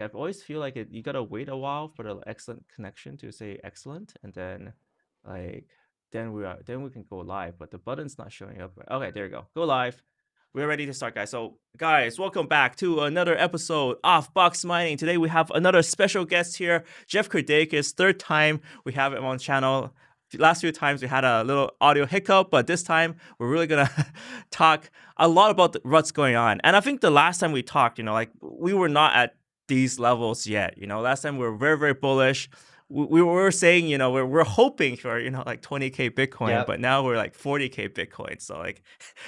I always feel like you gotta wait a while for the excellent connection to say excellent, and then like then we can go live. But the button's not showing up. Okay, there you go. Go live. We're ready to start, guys. So, guys, welcome back to another episode of Boxmining. Today we have another special guest here, Jeff Kirdeikis. Third time we have him on the channel. Last few times we had a little audio hiccup, but this time we're really gonna talk a lot about what's going on. And I think the last time we talked, like we were not at these levels yet. Last time we were very, very bullish. We were saying, we're hoping for, like 20K Bitcoin, Yep. but now we're like 40K Bitcoin. So like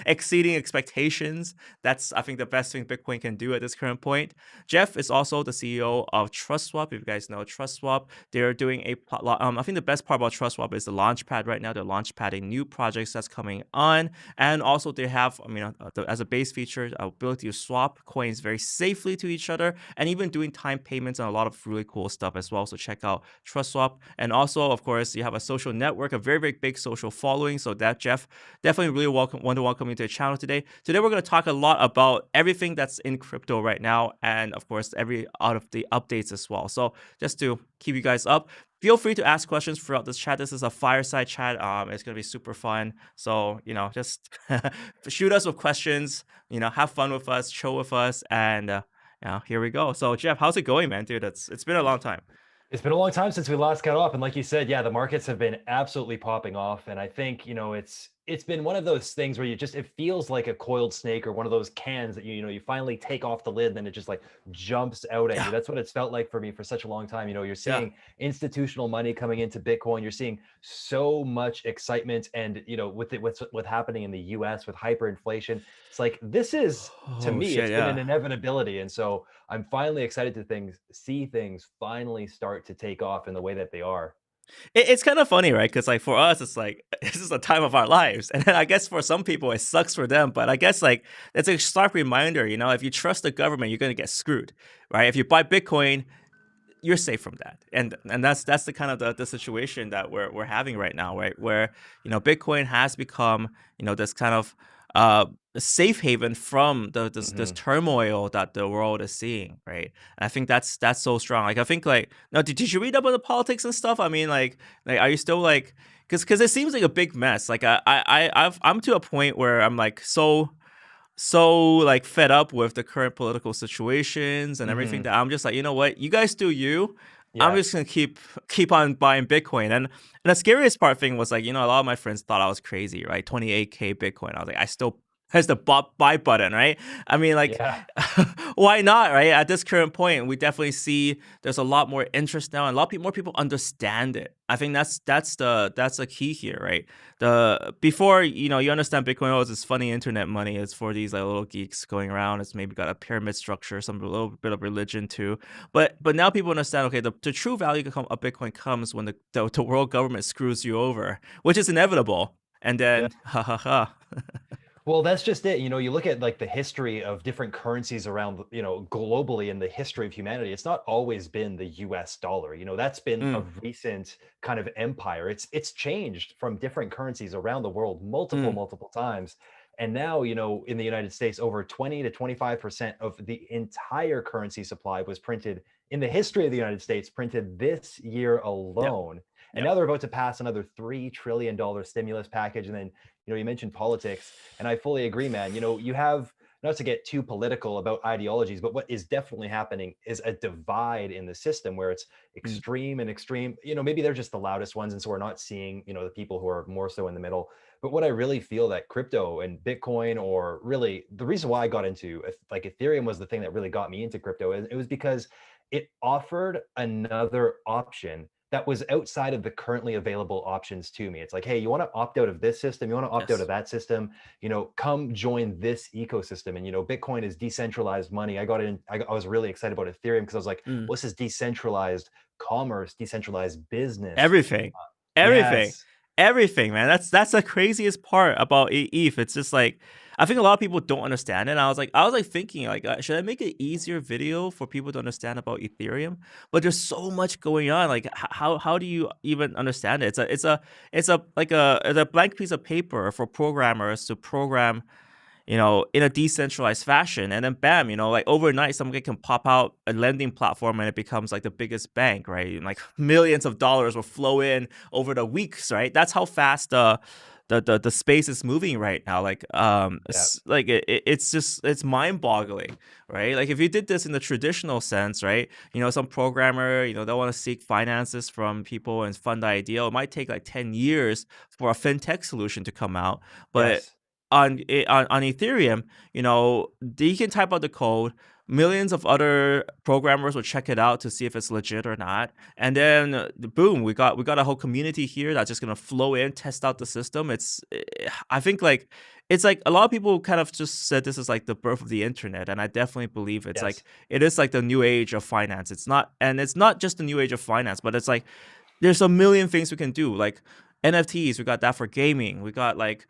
exceeding expectations. That's, I think, the best thing Bitcoin can do at this current point. Jeff is also the CEO of TrustSwap. If you guys know TrustSwap, they're doing I think the best part about TrustSwap is the Launchpad right now. They're launchpadding new projects that's coming on. And also they have, as a base feature, ability to swap coins very safely to each other, and even doing time payments and a lot of really cool stuff as well. So check out TrustSwap. And also, of course, you have a social network, a very, very big social following. So that, Jeff, definitely really want to welcome you to the channel today. Today, we're going to talk a lot about everything that's in crypto right now, and of course, every out of the updates as well. So just to keep you guys up, feel free to ask questions throughout this chat. This is a fireside chat. It's going to be super fun. So, just shoot us with questions, have fun with us, chill with us. And here we go. So, Jeff, how's it going, man? Dude, it's been a long time. It's been a long time since we last got off, and like you said, yeah, the markets have been absolutely popping off, and I think it's been one of those things where it feels like a coiled snake or one of those cans that you finally take off the lid, and then it just like jumps out at you. Yeah. That's what it's felt like for me for such a long time. You're Yeah. seeing institutional money coming into Bitcoin. You're seeing so much excitement, and with what's happening in the U.S. with hyperinflation, it's like this is to Oh, me, shit. it's been Yeah. an inevitability, and so I'm finally excited to see things finally start to take off in the way that they are. It's kind of funny, right? Because like for us, it's like this is the time of our lives, and then I guess for some people it sucks for them. But I guess like it's a stark reminder, if you trust the government, you're gonna get screwed, right? If you buy Bitcoin, you're safe from that, and that's the kind of the situation that we're having right now, right? Where Bitcoin has become this kind of a safe haven from this Mhm. turmoil that the world is seeing, right? And I think that's so strong. Like I think like now, did you read up on the politics and stuff? I mean, like are you still like because it seems like a big mess. Like I'm to a point where I'm like so like fed up with the current political situations and everything Mhm. that I'm just like, you know what, you guys do you. I'm Yeah. just gonna keep on buying Bitcoin. And the scariest part thing was like, a lot of my friends thought I was crazy, right? 28K Bitcoin. I was like, I still press the buy button, right? I mean, like, Yeah. why not, right? At this current point, we definitely see there's a lot more interest now, and a lot more people understand it. I think that's the key here, right? The before you understand Bitcoin, oh, it's this funny internet money. It's for these like little geeks going around. It's maybe got a pyramid structure, some a little bit of religion too. But now people understand. Okay, the true value of Bitcoin comes when the world government screws you over, which is inevitable. And Yeah. then ha ha ha. Well, that's just it. You look at like the history of different currencies around, globally in the history of humanity. It's not always been the US dollar. That's been a Mm, recent kind of empire. It's changed from different currencies around the world mm, multiple times. And now, in the United States, over 20 to 25% of the entire currency supply was printed in the history of the United States, printed this year yep, alone. And yep. now they're about to pass another $3 trillion stimulus package. And then, you mentioned politics, and I fully agree, man. You have, not to get too political about ideologies, but what is definitely happening is a divide in the system where it's Mm, extreme and extreme. Maybe they're just the loudest ones, and so we're not seeing, the people who are more so in the middle. But what I really feel that crypto and Bitcoin, or really the reason why I got into like Ethereum was the thing that really got me into crypto, and it was because it offered another option that was outside of the currently available options to me. It's like, hey, you want to opt out of this system, you want to opt out yes. of that system, come join this ecosystem. And Bitcoin is decentralized money. I got in, I was really excited about Ethereum because I was like, Mm. well, this is decentralized commerce, decentralized business. Everything, everything, Yes. everything, man. That's the craziest part about ETH. It's just like I think a lot of people don't understand it. And I was like thinking like, should I make an easier video for people to understand about Ethereum? But there's so much going on. Like, how do you even understand it? It's a blank piece of paper for programmers to program in a decentralized fashion, and then bam, like overnight, somebody can pop out a lending platform and it becomes like the biggest bank, right? And like millions of dollars will flow in over the weeks, right? That's how fast the space is moving right now. Like Yeah. like it's mind boggling, right? Like if you did this in the traditional sense, right? Some programmer, they want to seek finances from people and fund the idea. It might take like 10 years for a fintech solution to come out, but Yes. on Ethereum, you can type out the code. Millions of other programmers will check it out to see if it's legit or not, and then boom, we got a whole community here that's just gonna flow in, test out the system. I think like it's like a lot of people kind of just said this is like the birth of the internet, and I definitely believe Yes. it is like the new age of finance. It's not just the new age of finance, but it's like there's a million things we can do, like NFTs. We got that for gaming. We got like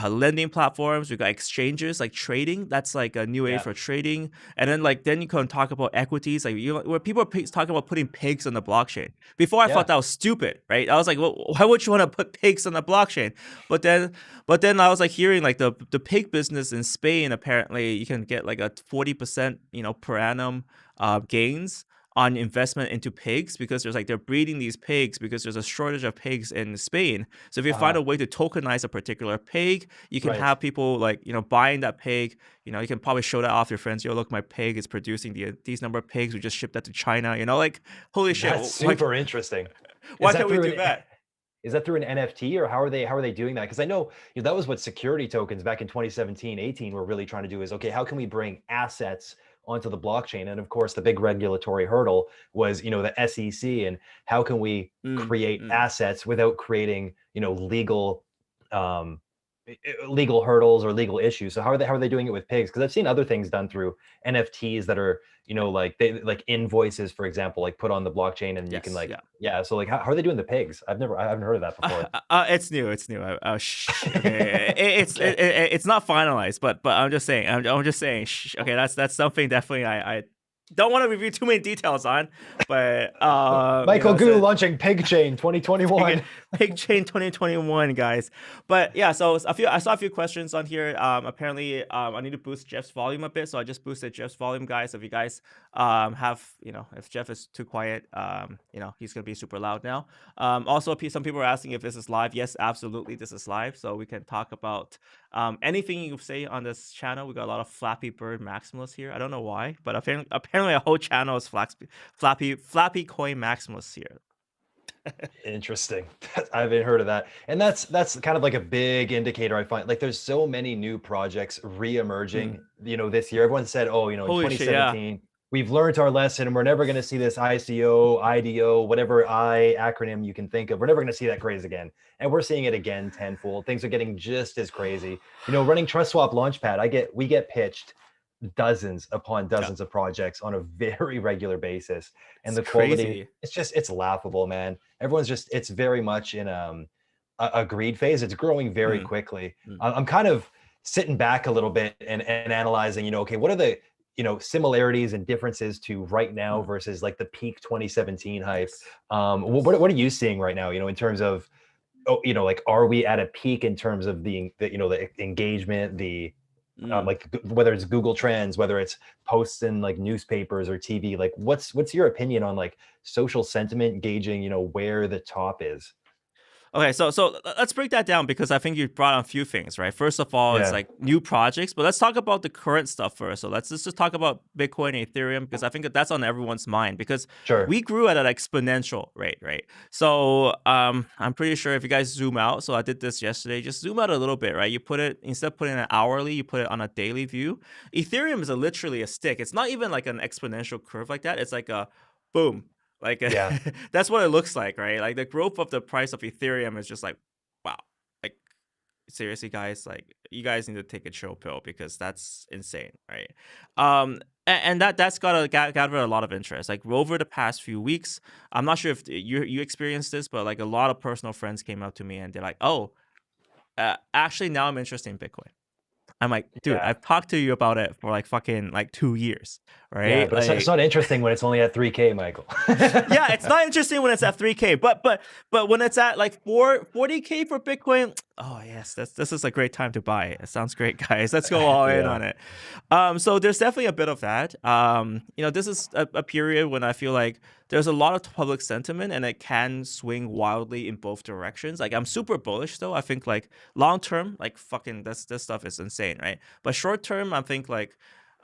lending platforms. We got exchanges like trading. That's like a new age Yeah. for trading. And then you can talk about equities, like where people are talking about putting pigs on the blockchain. Before I thought Yeah. that was stupid, right? I was like, well, why would you want to put pigs on the blockchain? But then I was like hearing like the pig business in Spain. Apparently, you can get like a 40% per annum gains on investment into pigs, because they're breeding these pigs because there's a shortage of pigs in Spain. So if you find Uh-huh. a way to tokenize a particular pig, you can Right. have people like buying that pig. You can probably show that off to your friends. Yo, look, my pig is producing these number of pigs. We just shipped that to China. Like holy shit, That's super interesting. why Is that can't we through do an that? is that through an NFT, or how are they doing that? Because I know, that was what security tokens back in 2017, 18 were really trying to do, is okay, how can we bring assets onto the blockchain? And of course, the big regulatory hurdle was, the SEC, and how can we Mm, create mm. assets without creating, um legal hurdles or legal issues. So how are they doing it with pigs? Because I've seen other things done through NFTs that are, like they like invoices, for example, like put on the blockchain, and you can Yes, like, yeah. yeah. So like, how are they doing the pigs? I haven't heard of that before. It's new. It's new. Okay, Okay. it's not finalized, but I'm just saying. I'm just saying. Okay, that's something definitely I don't want to review too many details on, but Michael so Gu launching Pig Chain 2021. Pig Chain 2021, guys. But yeah, so I saw a few questions on here. Apparently, I need to boost Jeff's volume a bit, so I just boosted Jeff's volume, guys. If you guys have, if Jeff is too quiet, he's gonna be super loud now. Also, some people are asking if this is live. Yes, absolutely, this is live, so we can talk about anything you say on this channel. We got a lot of Flappy Bird maximalists here. I don't know why, but apparently a whole channel is Flappy Coin maximalists here. Interesting. I haven't heard of that. And that's kind of like a big indicator I find. Like there's so many new projects Mm. re-emerging, this year. Everyone said, oh, in Holy shit, yeah. 2017, we've learned our lesson and we're never going to see this ICO, IDO, whatever I acronym you can think of. We're never going to see that craze again. And we're seeing it again tenfold. Things are getting just as crazy. Running TrustSwap Launchpad, we get pitched dozens upon Yeah. dozens of projects on a very regular basis, and It's the quality, crazy. it's laughable, man. Everyone's just it's very much in a greed phase. It's growing very Mm, quickly. mm. I'm kind of sitting back a little bit and analyzing, okay, what are the similarities and differences to right now Mm. versus like the peak 2017 hype. Yes. What Yes. are you seeing right now, in terms of, like, are we at a peak in terms of the engagement, the Mm. like whether it's Google Trends, whether it's posts in like newspapers or TV, like what's your opinion on like social sentiment gauging, where the top is? Okay, so let's break that down, because I think you brought on a few things, right? First of all, it's Yeah, like new projects, but let's talk about the current stuff first. So let's just talk about Bitcoin and Ethereum, because I think that's on everyone's mind, because sure. we grew at an exponential rate, right? So I'm pretty sure if you guys zoom out, so I did this yesterday, just zoom out a little bit, right? You put it, instead of putting it hourly, you put it on a daily view. Ethereum is literally a stick. It's not even like an exponential curve like that. It's like a boom. Like Yeah, that's what it looks like, right? Like the growth of the price of Ethereum is just like, wow. Like seriously, guys, like you guys need to take a chill pill, because that's insane, right? And that's got to gather a lot of interest. Like over the past few weeks, I'm not sure if you experienced this, but like a lot of personal friends came up to me and they're like, "Oh, actually, now I'm interested in Bitcoin." I'm like, dude, yeah, I've talked to you about it for like fucking like 2 years, Yeah, right? but it's not interesting when it's only at 3K, Michael. Yeah, it's not interesting when it's at 3K, but when it's at like 40K for Bitcoin, oh yes, this is a great time to buy it. It sounds great, guys. Let's go all in Yeah. on it. So there's definitely a bit of that. This is a period when I feel like there's a lot of public sentiment and it can swing wildly in both directions. Like I'm super bullish though. I think like long term, like fucking this stuff is insane, right? But short term, I think like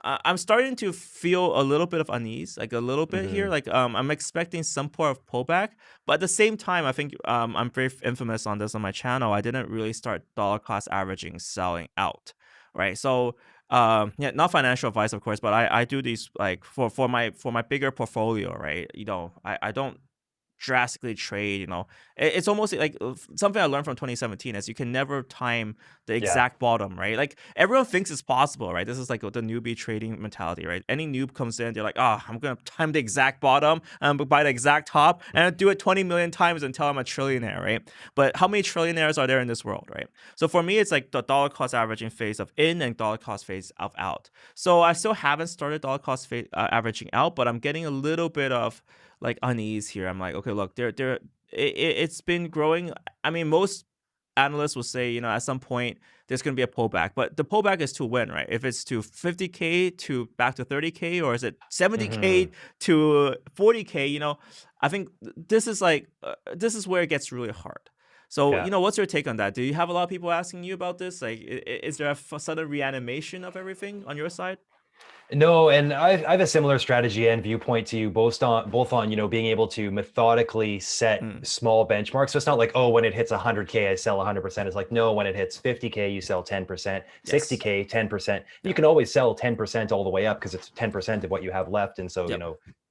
I'm starting to feel a little bit of unease, like a little bit here. Hmm. Like I'm expecting some part of pullback, but at the same time, I think I'm very infamous on this on my channel. I didn't really start dollar cost averaging selling out, right? So yeah, not financial advice, of course, but I do these like for my bigger portfolio, right? I don't drastically trade. It's almost like something I learned from 2017 is you can never time the Yeah. exact bottom, right? Like everyone thinks it's possible, right? This is like the newbie trading mentality, right? Any noob comes in, they're like, oh, I'm gonna time the exact bottom and buy the exact top and do it 20 million times until I'm a trillionaire, right? But how many trillionaires are there in this world, right? So for me, it's like the dollar cost averaging phase of in and dollar cost phase of out. So I still haven't started dollar cost averaging out, but I'm getting a little bit of like unease here. I'm like, okay, look, it's been growing. I mean, most analysts will say, at some point there's going to be a pullback, but the pullback is to when, right? If it's to 50K to back to 30K, or is it 70K Hmm. to 40K? I think this is where it gets really hard. So, Yeah. what's your take on that? Do you have a lot of people asking you about this? Like, is there a sudden reanimation of everything on your side? No, and I have a similar strategy and viewpoint to you, both on being able to methodically set Mm, small benchmarks. So it's not like, oh, when it hits 100K, I sell 100%. It's like, no, when it hits 50K, you sell 10%, yes. 60K, 10%. You Yep. can always sell 10% all the way up because it's 10% of what you have left. And so, Yep.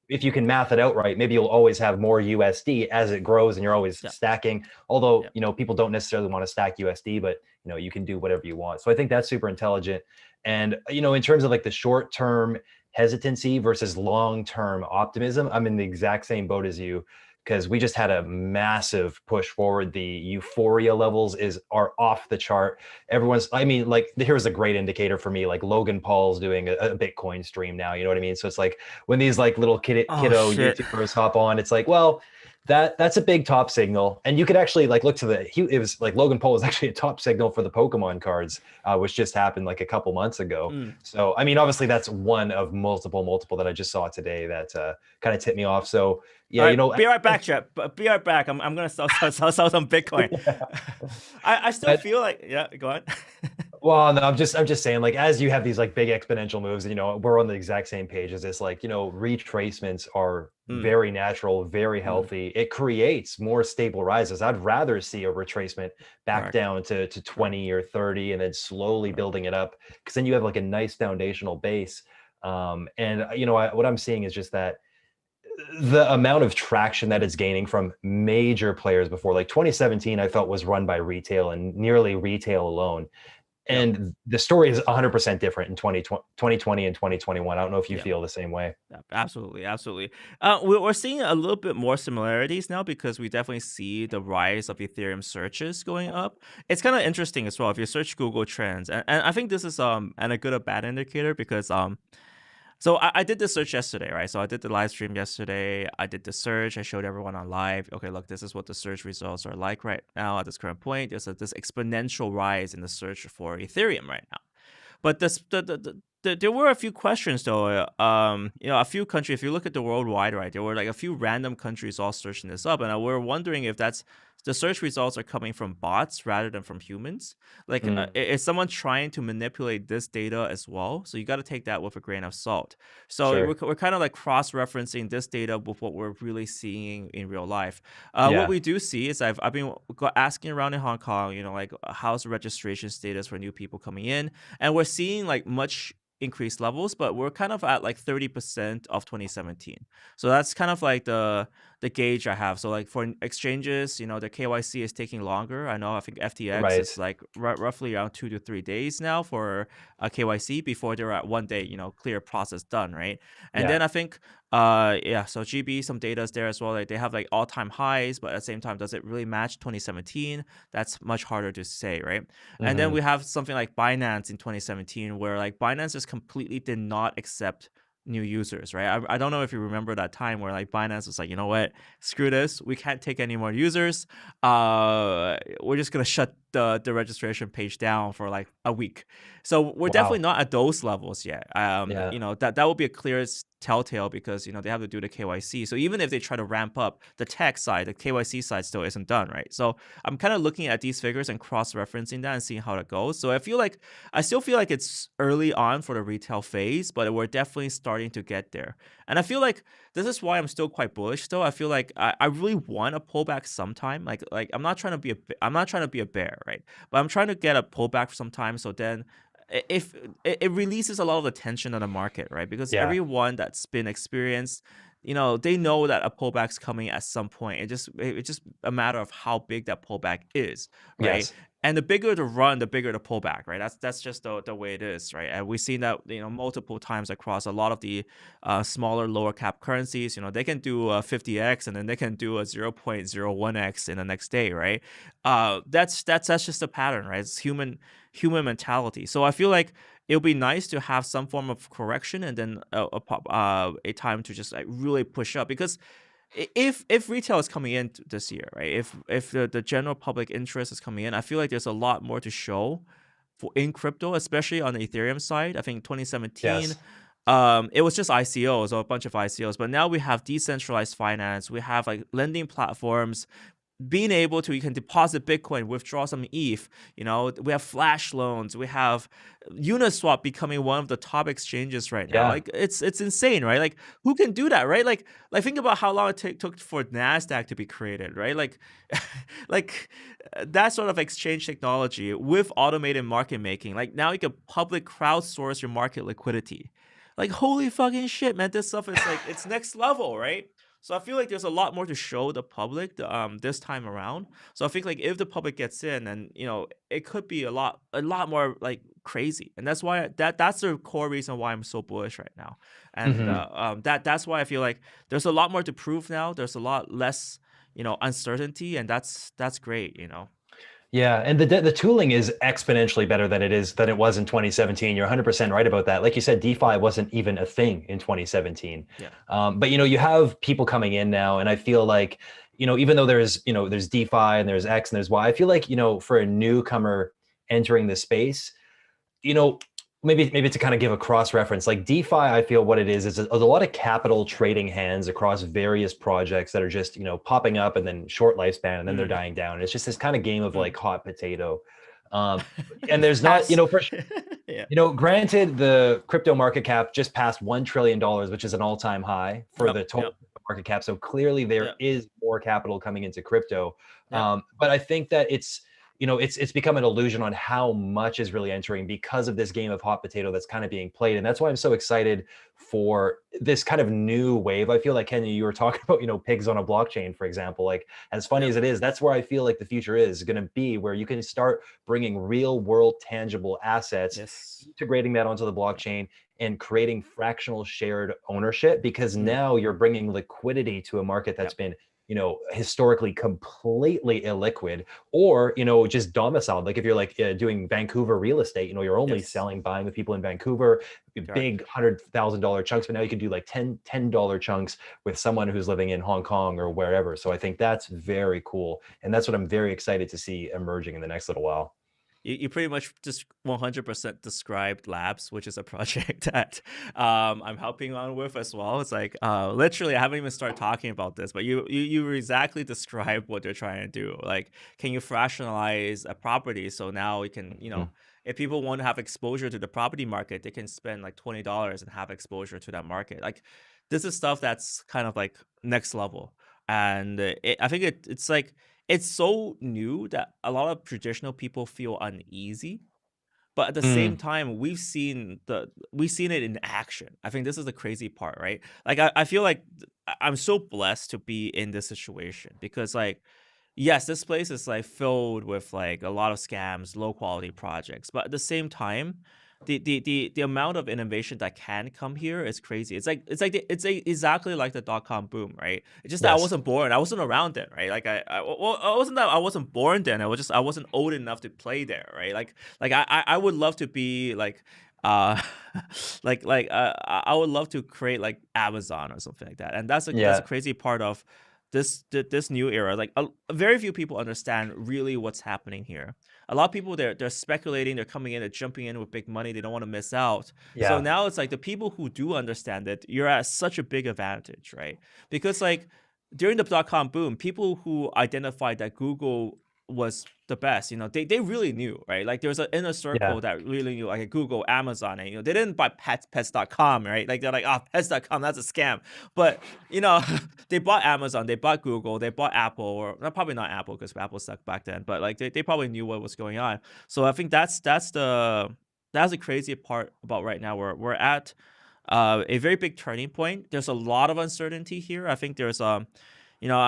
if you can math it out right, maybe you'll always have more USD as it grows and you're always Yep. stacking. Although, Yep. people don't necessarily want to stack USD, but you can do whatever you want. So I think that's super intelligent. And in terms of like the short term hesitancy versus long term optimism, I'm in the exact same boat as you because we just had a massive push forward. The euphoria levels are off the chart. I mean, like here's a great indicator for me. Like Logan Paul's doing a Bitcoin stream now. You know what I mean? So it's like when these like little Oh kiddo shit. YouTubers hop on, it's like, well, that's a big top signal, and you could actually like look to it was like Logan Paul was actually a top signal for the Pokemon cards, which just happened like a couple months ago. Mm. So I mean, obviously that's one of multiple that I just saw today that kind of tipped me off. So All yeah, right, be right back, Jeff. Be right back. I'm gonna sell some Bitcoin. I still I, feel like, yeah. Go on. Well, no, I'm just saying, like, as you have these like big exponential moves, we're on the exact same page as this. Like, retracements are Mm, very natural, very mm, healthy. It creates more stable rises. I'd rather see a retracement back correct. down to Correct. 20 or 30 and then slowly Correct. building it up because then you have like a nice foundational base. And what I'm seeing is just that the amount of traction that it's gaining from major players before, like 2017, I felt was run by retail and nearly retail alone. Yep. And the story is 100% different in 2020 and 2021. I don't know if you Yep. feel the same way. Yep. Absolutely. Absolutely. We're seeing a little bit more similarities now because we definitely see the rise of Ethereum searches going up. It's kind of interesting as well if you search Google Trends, and I think this is and a good or bad indicator because So I did the search yesterday, right? So I did the live stream yesterday. I did the search. I showed everyone on live. Okay, look, this is what the search results are like right now at this current point. There's this exponential rise in the search for Ethereum right now. But there were a few questions though. A few countries. If you look at the worldwide, right, there were like a few random countries all searching this up, and we're wondering if that's the search results are coming from bots rather than from humans. Like, Mm, is someone trying to manipulate this data as well? So you got to take that with a grain of salt. So sure. we're kind of like cross-referencing this data with what we're really seeing in real life. What Yeah. we do see is I've been asking around in Hong Kong, like how's the registration status for new people coming in, and we're seeing like much increased levels, but we're kind of at like 30% of 2017. So that's kind of like the gauge I have. So like for exchanges, the KYC is taking longer. I think FTX Right. is like roughly around 2 to 3 days now for a KYC before they're at one day, clear process done, right? And Yeah. then I think yeah, so GB, some data is there as well. Like they have like all-time highs, but at the same time, does it really match 2017? That's much harder to say, right? And then Hmm. we have something like Binance in 2017, where like Binance just completely did not accept new users, right? I don't know if you remember that time where like Binance was like, you know what, screw this, we can't take any more users. We're just gonna shut the registration page down for like a week. So we're definitely Wow. not at those levels yet. Yeah. That would be a clear telltale because they have to do the KYC. So even if they try to ramp up the tech side, the KYC side still isn't done, right? So I'm kind of looking at these figures and cross-referencing that and seeing how it goes. So I still feel like it's early on for the retail phase, but we're definitely starting to get there. And I feel like this is why I'm still quite bullish. Still, I feel like I really want a pullback sometime. Like I'm not trying to be I'm not trying to be a bear, right? But I'm trying to get a pullback sometime. So then, if it releases a lot of the tension on the market, right? Because Yeah. everyone that's been experienced, they know that a pullback's coming at some point. It's just a matter of how big that pullback is, right? Yes. And the bigger the run, the bigger the pullback, right? That's just the way it is, right? And we've seen that multiple times across a lot of the smaller, lower cap currencies. They can do a 50x and then they can do a 0.01x in the next day, right? That's just a pattern, right? It's human mentality. So I feel like it'll be nice to have some form of correction and then a time to just like really push up because if retail is coming in this year, right? If the general public interest is coming in, I feel like there's a lot more to show for in crypto, especially on the Ethereum side. I think 2017, Yes. it was just ICOs or a bunch of ICOs, but now we have decentralized finance, we have like lending platforms, being able to, you can deposit Bitcoin, withdraw some ETH. We have flash loans, we have Uniswap becoming one of the top exchanges right now. Yeah. Like it's insane, right? Like who can do that, right? Like think about how long it took for Nasdaq to be created, right? Like like that sort of exchange technology with automated market making. Like now you can public crowdsource your market liquidity. Like holy fucking shit, man! This stuff is like it's next level, right? So I feel like there's a lot more to show the public this time around. So I think like if the public gets in, and it could be a lot more like crazy, and that's the core reason why I'm so bullish right now. And Hmm. that's why I feel like there's a lot more to prove now. There's a lot less uncertainty, and that's great. Yeah, and the tooling is exponentially better than it was in 2017. You're 100% right about that. Like you said, DeFi wasn't even a thing in 2017. Yeah. But you have people coming in now, and I feel like even though there's DeFi and there's X and there's Y, I feel like for a newcomer entering the space, you know, maybe to kind of give a cross reference, like DeFi, I feel what it is a lot of capital trading hands across various projects that are just, popping up and then short lifespan and then they're Mm, dying down. It's just this kind of game of mm. like hot potato. Um, and there's not, Pass. for Yeah. granted, the crypto market cap just passed $1 trillion, which is an all-time high for Yep. the total Yep. market cap. So clearly there Yep. is more capital coming into crypto. Yep. But I think that it's become an illusion on how much is really entering because of this game of hot potato that's kind of being played. And that's why I'm so excited for this kind of new wave. I feel like, Kenya, you were talking about, pigs on a blockchain, for example. Like, as funny Yep. as it is, that's where I feel like the future is going to be, where you can start bringing real world tangible assets, Yes. integrating that onto the blockchain and creating fractional shared ownership, because Mm. now you're bringing liquidity to a market that's Yep. been historically completely illiquid, or just domiciled. Like if you're like doing Vancouver real estate, you're only Yes. selling, buying with people in Vancouver, Correct. big $100,000 chunks, but now you can do like $10 chunks with someone who's living in Hong Kong or wherever. So I think that's very cool, and that's what I'm very excited to see emerging in the next little while. You pretty much just 100% described Labs, which is a project that I'm helping on with as well. It's like literally, I haven't even started talking about this, but you exactly described what they're trying to do. Like, can you fractionalize a property so now you can, Mhm. if people want to have exposure to the property market, they can spend like $20 and have exposure to that market. Like, this is stuff that's kind of like next level, and I think it's like it's so new that a lot of traditional people feel uneasy, but at the same Mm, time, we've seen it in action. I think this is the crazy part, right? Like I feel like I'm so blessed to be in this situation because like yes, this place is like filled with like a lot of scams, low quality projects, but at the same time, the amount of innovation that can come here is crazy. Exactly like the dot-com boom, right? It's just that I yes. wasn't born, I wasn't around then, right? Like I wasn't that I wasn't born then. I was just I wasn't old enough to play there, right? Like I would love to be like uh I would love to create like Amazon or something like that. And that's a Yeah. crazy part of this new era. Like very few people understand really what's happening here. A lot of people, they're speculating, they're coming in, they're jumping in with big money, they don't want to miss out. So Yeah. now it's like the people who do understand it, you're at such a big advantage, right? Because like during the dot-com boom, people who identified that Google was the best, they really knew, right? Like there was an inner Yeah. circle that really knew, like at Google, Amazon, and they didn't buy pets.com, right? Like they're like, oh, pets.com, that's a scam. But they bought Amazon, they bought Google, they bought Apple, or probably not Apple because Apple sucked back then, but like they probably knew what was going on. So I think that's the crazy part about right now. We're at a very big turning point. There's a lot of uncertainty here. I think there's I'm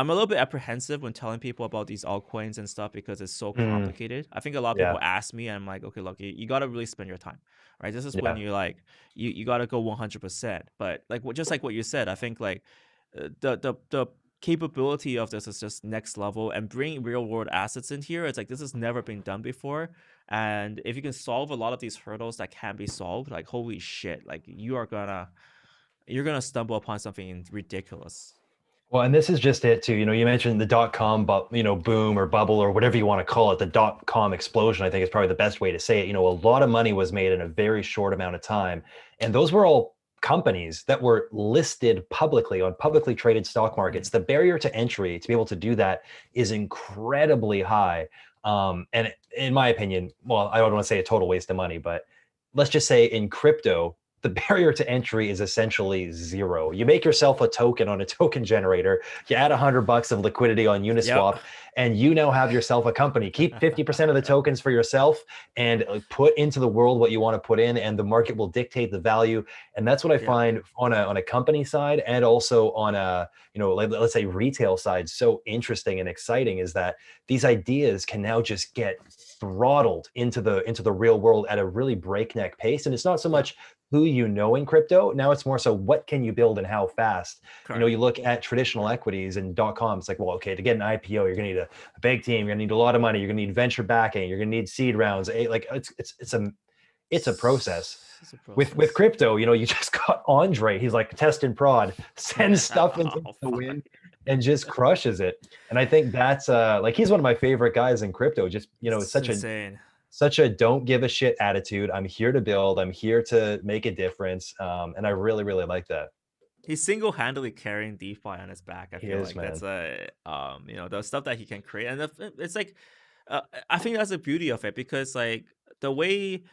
a little bit apprehensive when telling people about these altcoins and stuff because it's so Mm, complicated. I think a lot of yeah. people ask me, and I'm like, okay, look, you got to really spend your time, right? This is when Yeah. you like you got to go 100%. But like just like what you said, I think like the capability of this is just next level, and bringing real world assets in here. It's like this has never been done before. And if you can solve a lot of these hurdles that can be solved, like holy shit, like you're gonna stumble upon something ridiculous. Well, and this is just it too. You mentioned the .com, but boom or bubble or whatever you want to call it. The .com explosion, I think, is probably the best way to say it. A lot of money was made in a very short amount of time, and those were all companies that were listed publicly on publicly traded stock Mhm. markets. The barrier to entry to be able to do that is incredibly high. And in my opinion, well, I don't want to say a total waste of money, but let's just say in crypto, the barrier to entry is essentially zero. You make yourself a token on a token generator, you add $100 of liquidity on Yep. Uniswap, and you now have yourself a company. Keep 50% of the tokens for yourself and put into the world what you want to put in, and the market will dictate the value. And that's what I Yep. find on a company side and also on a, let's say retail side, so interesting and exciting is that these ideas can now just get throttled into the real world at a really breakneck pace. And it's not so Yep. much who in crypto. Now it's more so what can you build and how fast. Correct. You look at traditional equities and .com. It's like, well, okay, to get an IPO, you're gonna need a big team. You're gonna need a lot of money. You're gonna need venture backing. You're gonna need seed rounds. Like it's a process. It's a With process. crypto, you just got Andre. He's like test and prod, sends stuff into Oh, the fuck. wind and just crushes it. And I think that's like he's one of my favorite guys in crypto. Just It's such a insane. don't give a shit attitude. I'm here to build. I'm here to make a difference. And I really, really like that. He's single-handedly carrying DeFi on his back. I He feel is, like that's man. the stuff that he can create, and it's like, uh, I think that's the beauty of it because like the way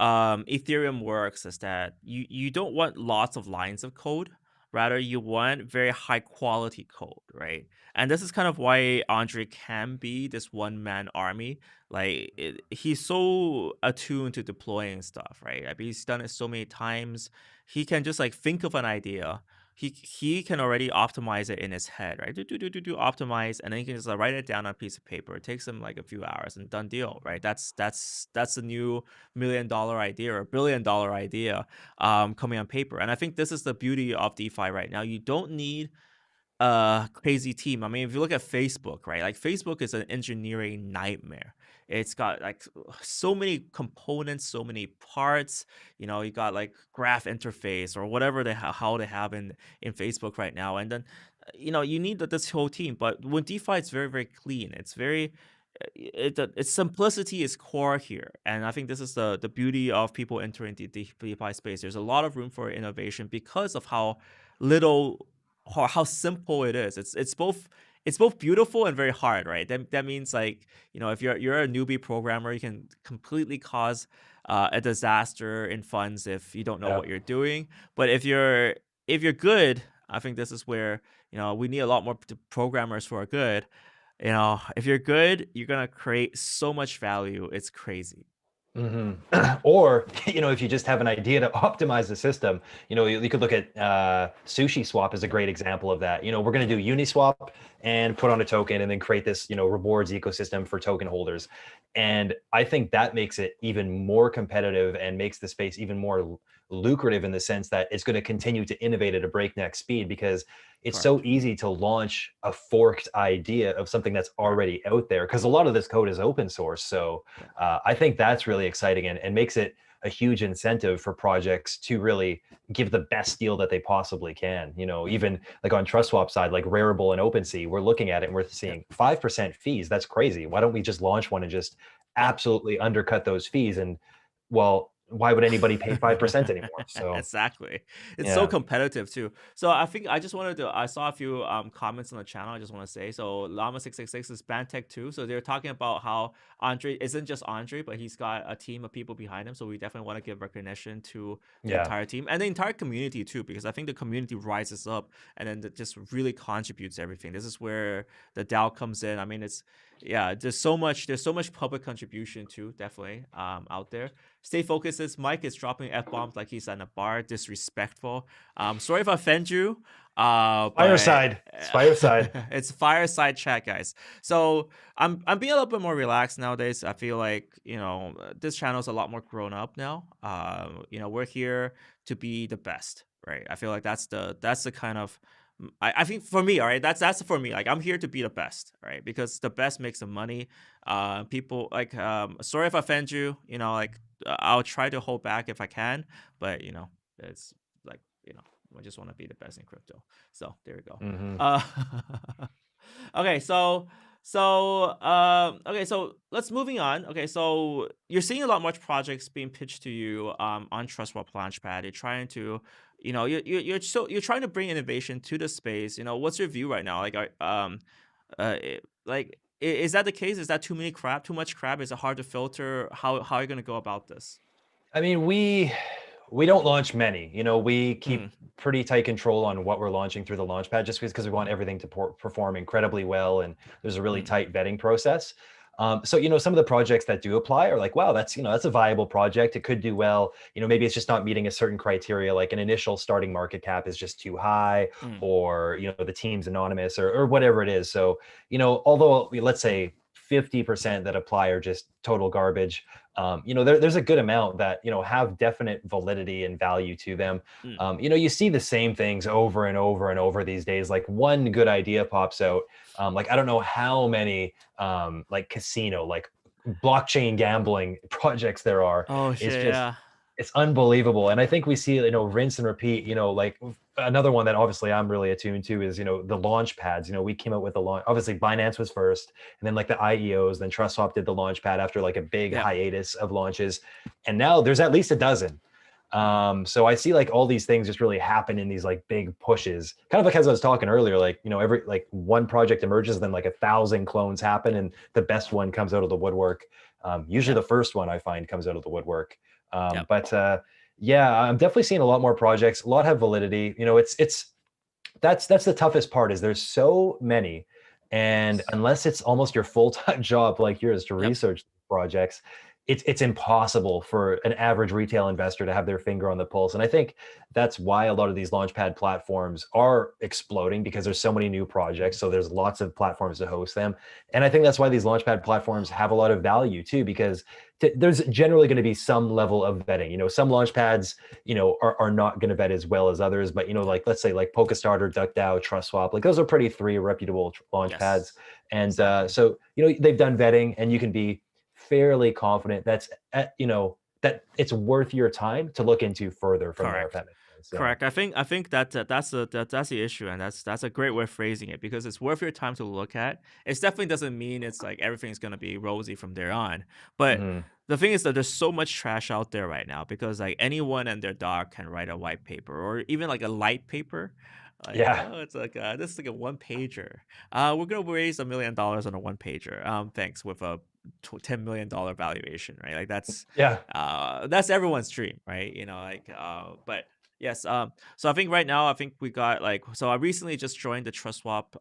Ethereum works is that you don't want lots of lines of code. Rather, you want very high quality code, right? And this is kind of why Andre can be this one man army. Like he's so attuned to deploying stuff, right? I mean, he's done it so many times. He can just like think of an idea. He can already optimize it in his head, right? Do optimize, and then he can just like, write it down on a piece of paper. It takes him like a few hours and done deal, right? That's the new $1 million idea or $1 billion idea coming on paper. And I think this is the beauty of DeFi right now. You don't need a crazy team. I mean, if you look at Facebook, right? Like Facebook is an engineering nightmare. It's got like so many components, so many parts. You got like graph interface or whatever how they have in Facebook right now. And then you need this whole team. But when DeFi, it's very very clean. It's very its simplicity is core here, and I think this is the beauty of people entering the DeFi space. There's a lot of room for innovation because of how little or how simple it is. It's both beautiful and very hard, right? That means like if you're a newbie programmer, you can completely cause a disaster in funds if you don't know Yeah. what you're doing. But if you're good, I think this is where we need a lot more programmers who are good. If you're good, you're gonna create so much value. It's crazy. hmm Or, if you just have an idea to optimize the system, you could look at Sushi Swap is a great example of that. We're going to do Uniswap and put on a token and then create this, rewards ecosystem for token holders. And I think that makes it even more competitive and makes the space even more lucrative in the sense that it's going to continue to innovate at a breakneck speed because it's so Correct. easy to launch a forked idea of something that's Correct. already out there because a lot of this code is open source. So Yeah. I think that's really exciting and makes it a huge incentive for projects to really give the best deal that they possibly can. Even like on TrustSwap side, like Rarible and OpenSea, we're looking at it and we're Yep. seeing 5% fees. That's crazy. Why don't we just launch one and just Yep. absolutely undercut those fees? And well, why would anybody pay 5% anymore? So Exactly. It's so yeah, competitive too. So I think I saw a few comments on the channel. I just want to say, so Llama666 is Bantech too. So they're talking about how Andre isn't just Andre, but he's got a team of people behind him. So we definitely want to give recognition to the yeah. entire team and the entire community too, because I think the community rises up and then just really contributes to everything. This is where the DAO comes in. I mean, it's yeah, there's so much public contribution too, definitely out there. Stay focused. This Mike is dropping F bombs like he's at a bar. Disrespectful. Sorry if I offend you. But Fireside. It's Fireside. it's fireside chat, guys. So I'm being a little bit more relaxed nowadays. I feel like this channel is a lot more grown up now. We're here to be the best, right? I feel like that's the kind of I think for me, all right, that's for me. Like I'm here to be the best, right? Because the best makes the money. People like sorry if I offend you. I'll try to hold back if I can, but it's like I just want to be the best in crypto. So there we go. Hmm. Uh, okay, okay, so let's moving on. Okay, so you're seeing a lot more projects being pitched to you on TrustSwap Launchpad. You're trying to, you're trying to bring innovation to the space. What's your view right now? Is that the case? Is that too much crap? Is it hard to filter? How are you gonna go about this? I mean, we don't launch many. We keep Mm, pretty tight control on what we're launching through the Launchpad, just because we want everything to perform incredibly well, and there's a really mm, tight vetting process. So some of the projects that do apply are like, wow, that's a viable project. It could do well. Maybe it's just not meeting a certain criteria, like an initial starting market cap is just too high, mm, or the team's anonymous, or whatever it is. So although let's say 50% that apply are just total garbage, there's a good amount that have definite validity and value to them. mm. You see the same things over and over and over these days. Like one good idea pops out, like I don't know how many like casino, like blockchain gambling projects there are. Oh It's shit, just yeah. it's unbelievable. And I think we see rinse and repeat. Like another one that obviously I'm really attuned to is the launch pads. We came out with the launch. Obviously Binance was first, and then like the IEOs, then TrustSwap did the launch pad after like a big Yep. hiatus of launches, and now there's at least a dozen. Mm. So I see like all these things just really happen in these like big pushes, kind of like as I was talking earlier, like every like one project emerges, then like 1,000 clones happen, and the best one comes out of the woodwork. Usually Yep. the first one I find comes out of the woodwork. Yep. But yeah, I'm definitely seeing a lot more projects. A lot have validity. That's the toughest part, is there's so many, and Yes. unless it's almost your full-time job like yours to Yep. research projects, it's impossible for an average retail investor to have their finger on the pulse. And I think that's why a lot of these launchpad platforms are exploding, because there's so many new projects, so there's lots of platforms to host them. And I think that's why these launchpad platforms have a lot of value too, because there's generally going to be some level of vetting. Some launchpads are not going to vet as well as others, but Yep. like let's say like Polkastarter, DuckDAO, TrustSwap, like those are pretty three reputable launch pads. Yes. And Exactly. so they've done vetting, and you can be fairly confident that it's worth your time to look into further from there, if Correct. that makes sense. Yeah. Correct. I think that's the issue, and that's a great way of phrasing it, because it's worth your time to look at. It definitely doesn't mean it's like everything's gonna be rosy from there on. But Mhm. the thing is that there's so much trash out there right now, because like anyone and their dog can write a white paper, or even like a light paper. Like, Yeah. oh, it's like this is like a one pager. We're gonna raise $1 million on a one pager. Thanks, with a $10 million valuation, right? Like Yeah. that's everyone's dream, right? But yes, so I think right now, I think we got like, so I recently just joined the TrustSwap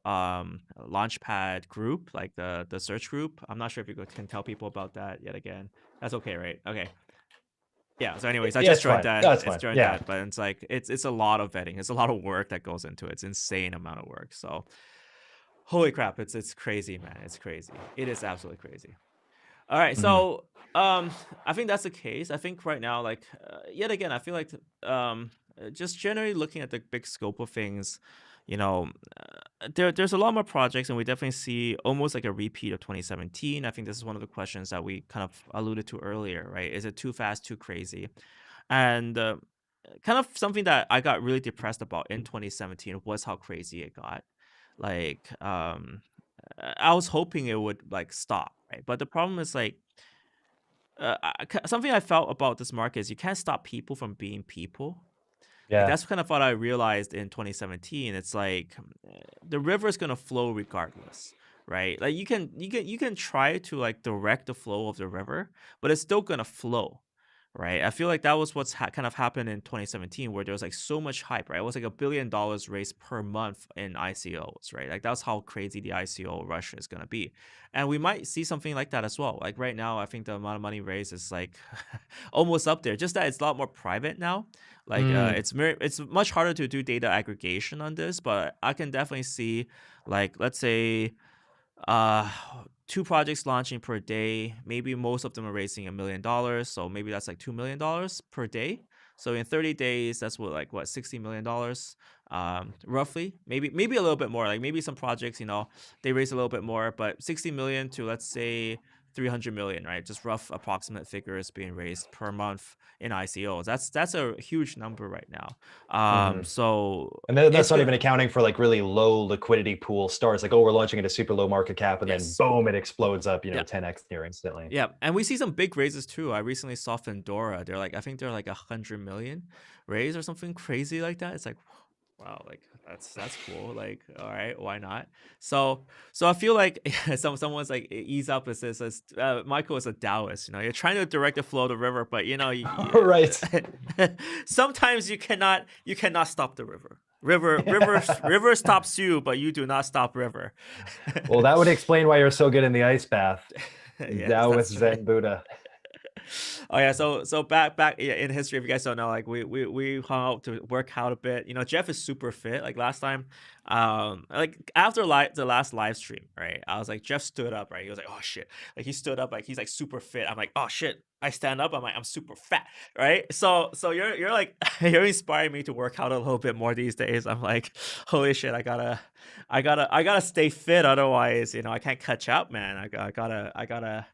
Launchpad group, like the search group. I'm not sure if you can tell people about that yet again. That's okay, right? Okay. Yeah. So, anyways, I Yeah, just it's joined fine. that. No, it's It's fine. joined Yeah. that, but it's like it's a lot of vetting. It's a lot of work that goes into it. It's insane amount of work. So, holy crap, it's crazy, man. It's crazy. It is absolutely crazy. All right, Mhm. so I think that's the case. I think right now, like yet again, I feel like just generally looking at the big scope of things, you know, there's a lot more projects, and we definitely see almost like a repeat of 2017. I think this is one of the questions that we kind of alluded to earlier, right? Is it too fast, too crazy? And kind of something that I got really depressed about in 2017 was how crazy it got. Like, I was hoping it would like stop, right? But the problem is like, something I felt about this market is you can't stop people from being people. Like Yeah. that's kind of what I realized in 2017. It's like the river is gonna flow regardless, right? Like you can try to like direct the flow of the river, but it's still gonna flow, right? I feel like that was what's kind of happened in 2017, where there was like so much hype, right? It was like $1 billion raised per month in ICOs, right? Like that's how crazy the ICO rush is gonna be, and we might see something like that as well. Like right now, I think the amount of money raised is like almost up there. Just that it's a lot more private now. Like Mm. it's much harder to do data aggregation on this, but I can definitely see, like, let's say uh two projects launching per day. Maybe most of them are raising $1 million, so maybe that's like $2 million per day. So in 30 days, that's what $60 million, roughly. Maybe a little bit more. Like maybe some projects, they raise a little bit more, but 60 million to, let's say, 300 million, right? Just rough approximate figures being raised per month in ICOs. That's a huge number right now. Mhm. So And then that's it's not good. even accounting for like really low liquidity pool starts. Like, oh, we're launching at a super low market cap, and then Yes. boom, it explodes up, Yeah. 10x near instantly. Yeah, and we see some big raises too. I recently saw Fendora. I think they're like 100 million raise or something crazy like that. It's like, wow, like that's cool. Like, all right, why not? So I feel like someone's like, ease up. It says Michael is a Taoist. You're trying to direct the flow of the river, but Right. sometimes you cannot stop the river. River stops you, but you do not stop river. Well, that would explain why you're so good in the ice bath. Yes, Taoist that's right. Zen Buddha. Oh yeah, so back yeah, in history, if you guys don't know, like we hung out to work out a bit. Jeff is super fit. Like last time, like after the last live stream, right? I was like, Jeff stood up, right? He was like, oh shit, like he stood up, like he's like super fit. I'm like, oh shit. I stand up. I'm like, I'm super fat, right? So you're like you're inspiring me to work out a little bit more these days. I'm like, holy shit, I gotta stay fit. Otherwise, I can't catch up, man. I gotta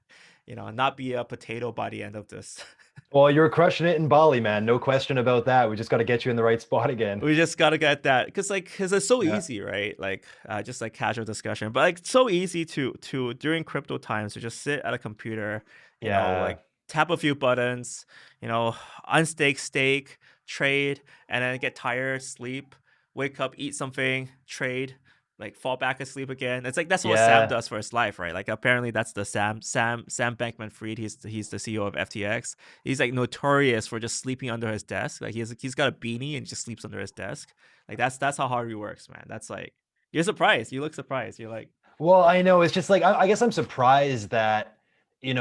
not be a potato by the end of this. Well, you're crushing it in Bali, man. No question about that. We just got to get you in the right spot again. We just gotta get that, because it's so Yeah. easy, right? Like, just like casual discussion, but like so easy to during crypto times to just sit at a computer, Yeah. like tap a few buttons, you know, unstake, stake, trade, and then get tired, sleep, wake up, eat something, trade, like fall back asleep again. It's like that's what Sam Yeah. does for his life, right? Like apparently that's the Sam Bankman-Fried. He's the CEO of FTX. He's like notorious for just sleeping under his desk. Like he's got a beanie and just sleeps under his desk. Like that's how hard he works, man. That's like, you're surprised. You look surprised. You're like, Well, I know it's just like I guess I'm surprised that in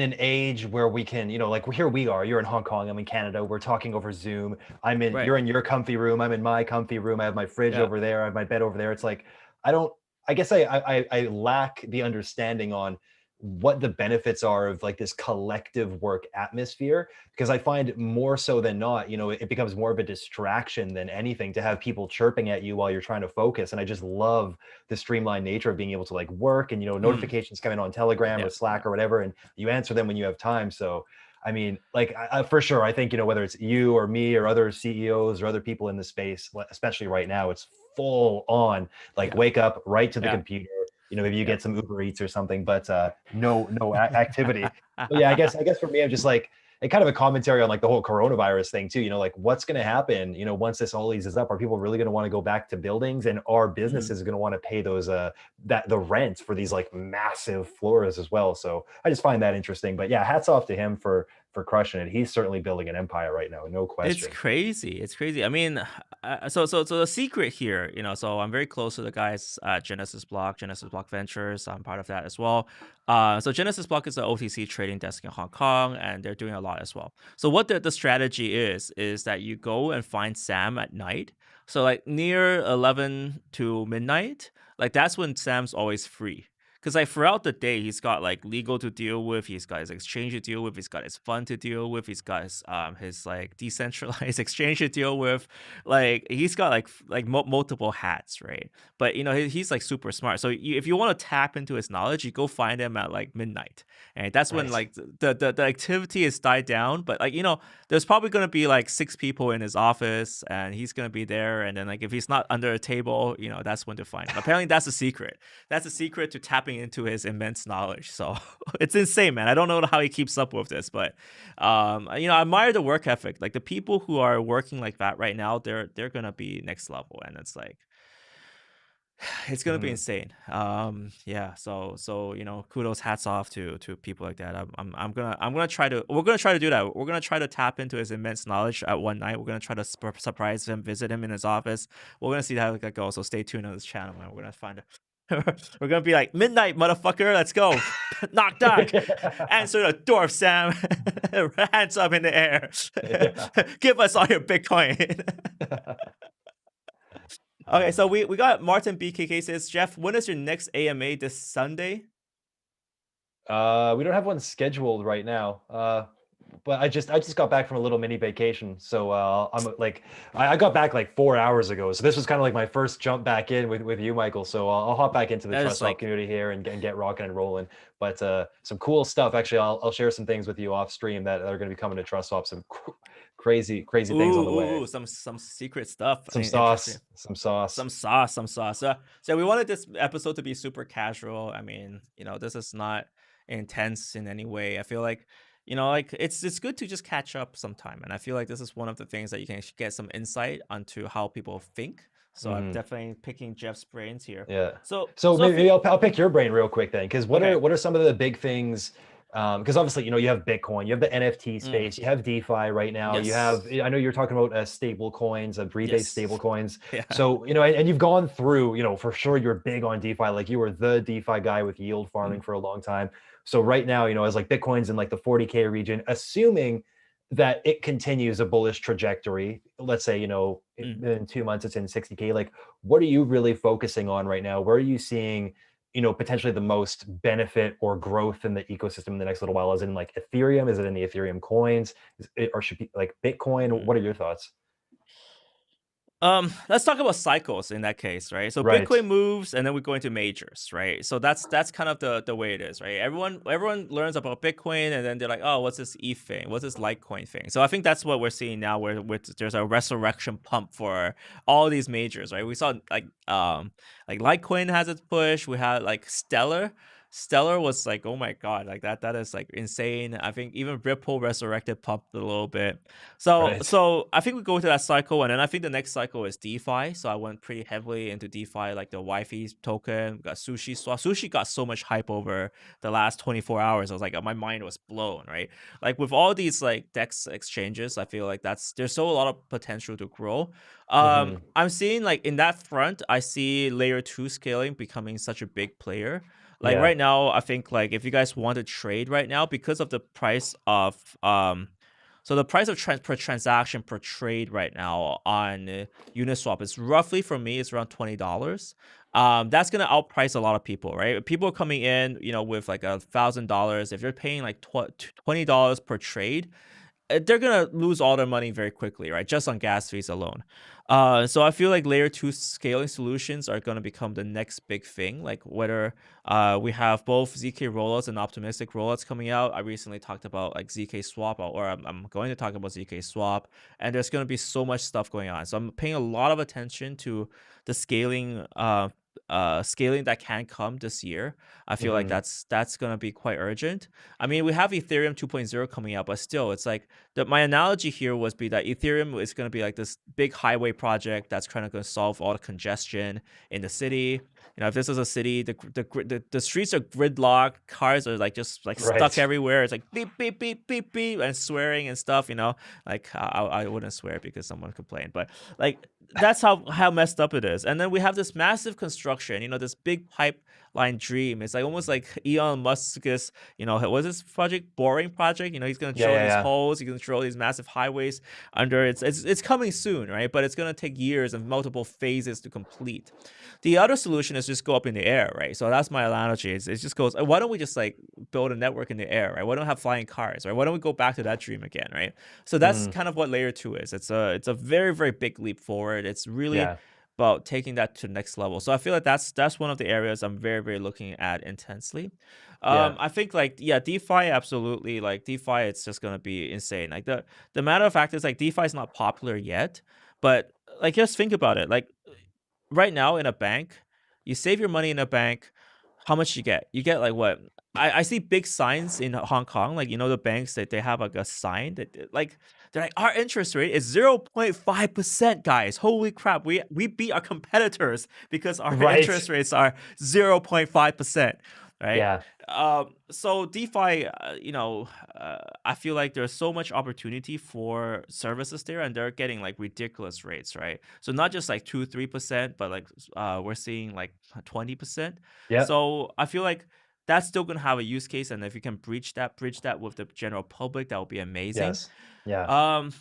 an age where we can like here we are. You're in Hong Kong. I'm in Canada. We're talking over Zoom. right, You're in your comfy room. I'm in my comfy room. I have my fridge yeah, over there. I have my bed over there. It's like I don't. I guess I lack the understanding on what the benefits are of like this collective work atmosphere because I find more so than not, it becomes more of a distraction than anything to have people chirping at you while you're trying to focus. And I just love the streamlined nature of being able to like work and mm, notifications coming on Telegram yeah, or yeah, Slack or whatever, and you answer them when you have time. So I mean, like for sure, I think whether it's you or me or other CEOs or other people in the space, especially right now, it's full on like yeah, wake up right to the yeah, computer. Maybe you yeah. get some Uber Eats or something, but no activity. But yeah, I guess for me, I'm just like it kind of a commentary on like the whole coronavirus thing too. Like what's going to happen, once this all eases up? Are people really going to want to go back to buildings, and are Mhm. businesses going to want to pay those that the rent for these like massive floors as well? So I just find that interesting. But yeah, hats off to him for crushing it. He's certainly building an empire right now, no It's question. crazy. It's crazy. I mean, so the secret here, so I'm very close to the guys at Genesis Block Ventures. I'm part of that as well. So Genesis Block is an OTC trading desk in Hong Kong, and they're doing a lot as well. So what the strategy is that you go and find Sam at night. So like near 11 to midnight, like that's when Sam's always free. because like throughout the day he's got like legal to deal with, he's got his exchange to deal with, he's got his fund to deal with, he's got his like decentralized exchange to deal with, like he's got like multiple hats, right? But you know he's like super smart. So if you want to tap into his knowledge, you go find him at like midnight, and that's when Right. like the activity is died down. But like you know, there's probably gonna be like 6 people in his office, and he's gonna be there. And then like if he's not under a table, you know, that's when to find him. Apparently, that's a secret. That's a secret to tapping into his immense knowledge. So it's insane, man. I don't know how he keeps up with this, but you know, I admire the work ethic. Like the people who are working like that right now, they're gonna be next level, and it's like it's gonna be Mhm. insane. Yeah. So you know, kudos, hats off to people like that. I'm gonna try to. We're gonna try to do that. We're gonna try to tap into his immense knowledge at one night. We're gonna try to surprise him, visit him in his office. We're gonna see how that goes. So stay tuned on this channel, man. We're gonna find. We're gonna be like midnight, motherfucker. Let's go. Knock knock. Answer the door, Sam. Hands up in the air. Yeah. Give us all your Bitcoin. Okay, so we got Martin BKK says, Jeff, when is your next AMA this Sunday? We don't have one scheduled right now. But I just got back from a little mini vacation, so I got back like 4 hours ago. So this was kind of like my first jump back in with you, Michael. So I'll hop back into the That is TrustSwap like, community here and get rocking and rolling. But some cool stuff. Actually, I'll share some things with you off stream that are going to be coming to TrustSwap. Some crazy things on the way. some secret stuff. Some Interesting. sauce, some sauce. Some sauce. So we wanted this episode to be super casual. I mean, you know, this is not intense in any way. I feel like, you know, like it's good to just catch up sometime. And I feel like this is one of the things that you can get some insight onto how people think. So I'm Mhm. definitely picking Jeff's brains here. Yeah. So So so if maybe you I'll pick your brain real quick then, because okay. what are some of the big things? Because obviously, you know, you have Bitcoin, you have the NFT Mm, space, you have DeFi right now. You have, yes. I know you're talking about stable coins, rebase stable Yes. coins. Yeah. So, you know, and you've gone through, you know, for sure you're big on DeFi. Like you were the DeFi guy with yield Mm, farming for a long time. So right now, you know, as like Bitcoin's in like the 40K region, assuming that it continues a bullish trajectory, let's say, you know, mm. in 2 months it's in 60K, like what are you really focusing on right now? Where are you seeing, you know, potentially the most benefit or growth in the ecosystem in the next little while? Is it in like Ethereum? Is it in the Ethereum coins? Or should be like Bitcoin? Mm. What are your thoughts? Let's talk about cycles in that case, right? So Right. Bitcoin moves and then we go into majors, right? So that's kind of the way it is, right? Everyone learns about Bitcoin and then they're like, oh, what's this ETH thing? What's this Litecoin thing? So I think that's what we're seeing now, where there's a resurrection pump for all these majors, right? We saw like Litecoin has its push. We had like Stellar. Stellar was like, oh my god, like that is like insane. I think even Ripple resurrected pumped a little bit. So Right. so I think we go to that cycle, and then I think the next cycle is DeFi. So I went pretty heavily into DeFi, like the Wi-Fi token, got Sushi Swap. Sushi got so much hype over the last 24 hours. I was like, my mind was blown, right? Like with all these like DEX exchanges, I feel like there's still a lot of potential to grow. Hmm. I'm seeing like in that front, I see layer two scaling becoming such a big player. Like Yeah. right now, I think like if you guys want to trade right now, because of the price of so the price of per transaction per trade right now on Uniswap is roughly, for me, it's around $20. That's gonna outprice a lot of people, right? People are coming in, you know, with like $1,000. If you're paying like $20 per trade, they're gonna lose all their money very quickly, right? Just on gas fees alone. So I feel like layer two scaling solutions are gonna become the next big thing. Like whether we have both ZK rollouts and optimistic rollouts coming out. I recently talked about like ZK swap, or I'm going to talk about ZK swap, and there's gonna be so much stuff going on. So I'm paying a lot of attention to the scaling that can come this year. I feel like Hmm. that's gonna be quite urgent. I mean, we have Ethereum 2.0 coming out, but still, it's like my analogy here was be that Ethereum is going to be like this big highway project that's kind of going to solve all the congestion in the city. You know, if this is a city, the streets are gridlocked, cars are like just like stuck Right. everywhere. It's like beep beep beep beep beep and swearing and stuff. You know, like I wouldn't swear because someone complained, but like that's how messed up it is. And then we have this massive construction. You know, this big pipeline dream. It's like almost like Elon Musk's, you know, what's this project? Boring project. You know, he's gonna Yeah. drill Yeah. these Yeah. holes. He's gonna drill these massive highways under. It's coming soon, right? But it's gonna take years and multiple phases to complete. The other solution is just go up in the air, right? So that's my analogy. It just goes, why don't we just like build a network in the air, right? Why don't we have flying cars, right? Why don't we go back to that dream again, right? So that's Mm, kind of what layer two is. It's a very, very big leap forward. It's really yeah. about taking that to the next level. So I feel like that's one of the areas I'm very, very looking at intensely. Yeah. I think like yeah, DeFi absolutely, like DeFi it's just gonna be insane. Like the matter of fact is like DeFi is not popular yet, but like just think about it. Like right now in a bank, you save your money in a bank, how much you get? You get like what? I see big signs in Hong Kong, like the banks that they have like a sign that like they're like our interest rate is 0.5%, guys. Holy crap. We beat our competitors because our Right. interest rates are 0.5%, right? Yeah. So DeFi, I feel like there's so much opportunity for services there, and they're getting like ridiculous rates, right? So not just like 2, 3%, but like we're seeing like 20%. Yep. So I feel like that's still gonna have a use case, and if you can bridge that with the general public, that would be amazing. Yes. Yeah. Um,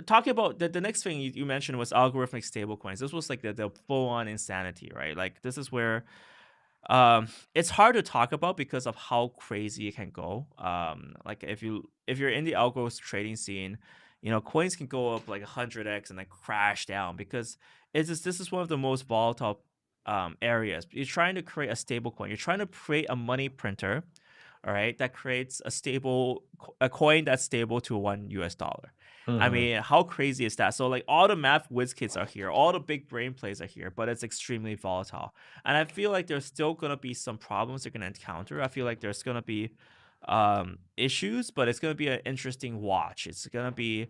Talking about the next thing you mentioned was algorithmic stablecoins. This was like the full on insanity, right? Like this is where it's hard to talk about because of how crazy it can go. Like if you're in the algos trading scene, coins can go up like 100x and then crash down because this is one of the most volatile areas. You're trying to create a stable coin. You're trying to create a money printer, all right, that creates a coin that's stable to $1. I Hmm. mean, how crazy is that? So like all the math whiz kids are here, all the big brain plays are here, but it's extremely volatile. And I feel like there's still gonna be some problems they're gonna encounter. I feel like there's gonna be issues, but it's gonna be an interesting watch. It's gonna be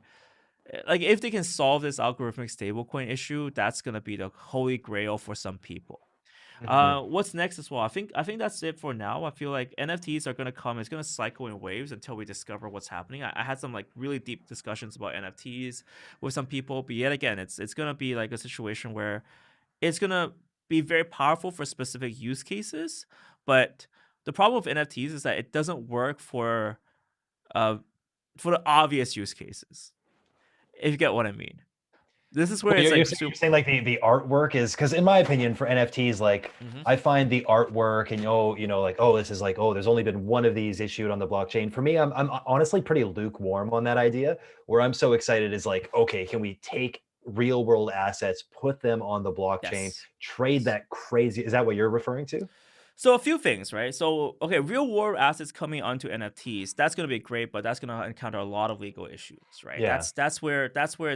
like if they can solve this algorithmic stablecoin issue, that's gonna be the holy grail for some people. Hmm. What's next as well? I think that's it for now. I feel like NFTs are gonna come. It's gonna cycle in waves until we discover what's happening. I had some like really deep discussions about NFTs with some people, but yet again, it's gonna be like a situation where it's gonna be very powerful for specific use cases. But the problem with NFTs is that it doesn't work uh for the obvious use cases. If you get what I mean. This is where Well, it's you're like saying, you're super. saying like the artwork is because in my opinion for NFTs, like Mhm. I find the artwork and like this is like there's only been one of these issued on the blockchain. For me, I'm honestly pretty lukewarm on that idea. Where I'm so excited is like, okay, can we take real world assets, put them on the blockchain, Yes. trade Yes. that crazy? Is that what you're referring to? So a few things, right? So okay, real world assets coming onto NFTs, that's gonna be great, but that's gonna encounter a lot of legal issues, right? Yeah. That's where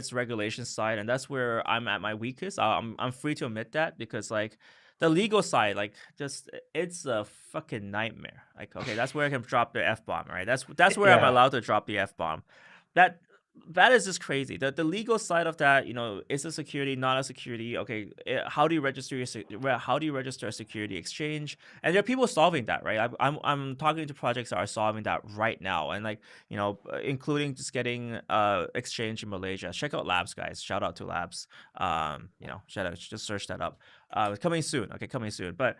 it's regulation side, and that's where I'm at my weakest. I'm free to admit that because like the legal side, like just it's a fucking nightmare. Like okay, that's where I can drop the f bomb, right? That's where I'm Yeah. allowed to drop the f bomb. That that is just crazy. The legal side of that, is a security, not a security? Okay, how do you register how do you register a security exchange? And there are people solving that, right? I'm talking to projects that are solving that right now, and like including just getting exchange in Malaysia. Check out Labs, guys. Shout out to Labs. Shout out. Just search that up. Coming soon. Okay, coming soon. But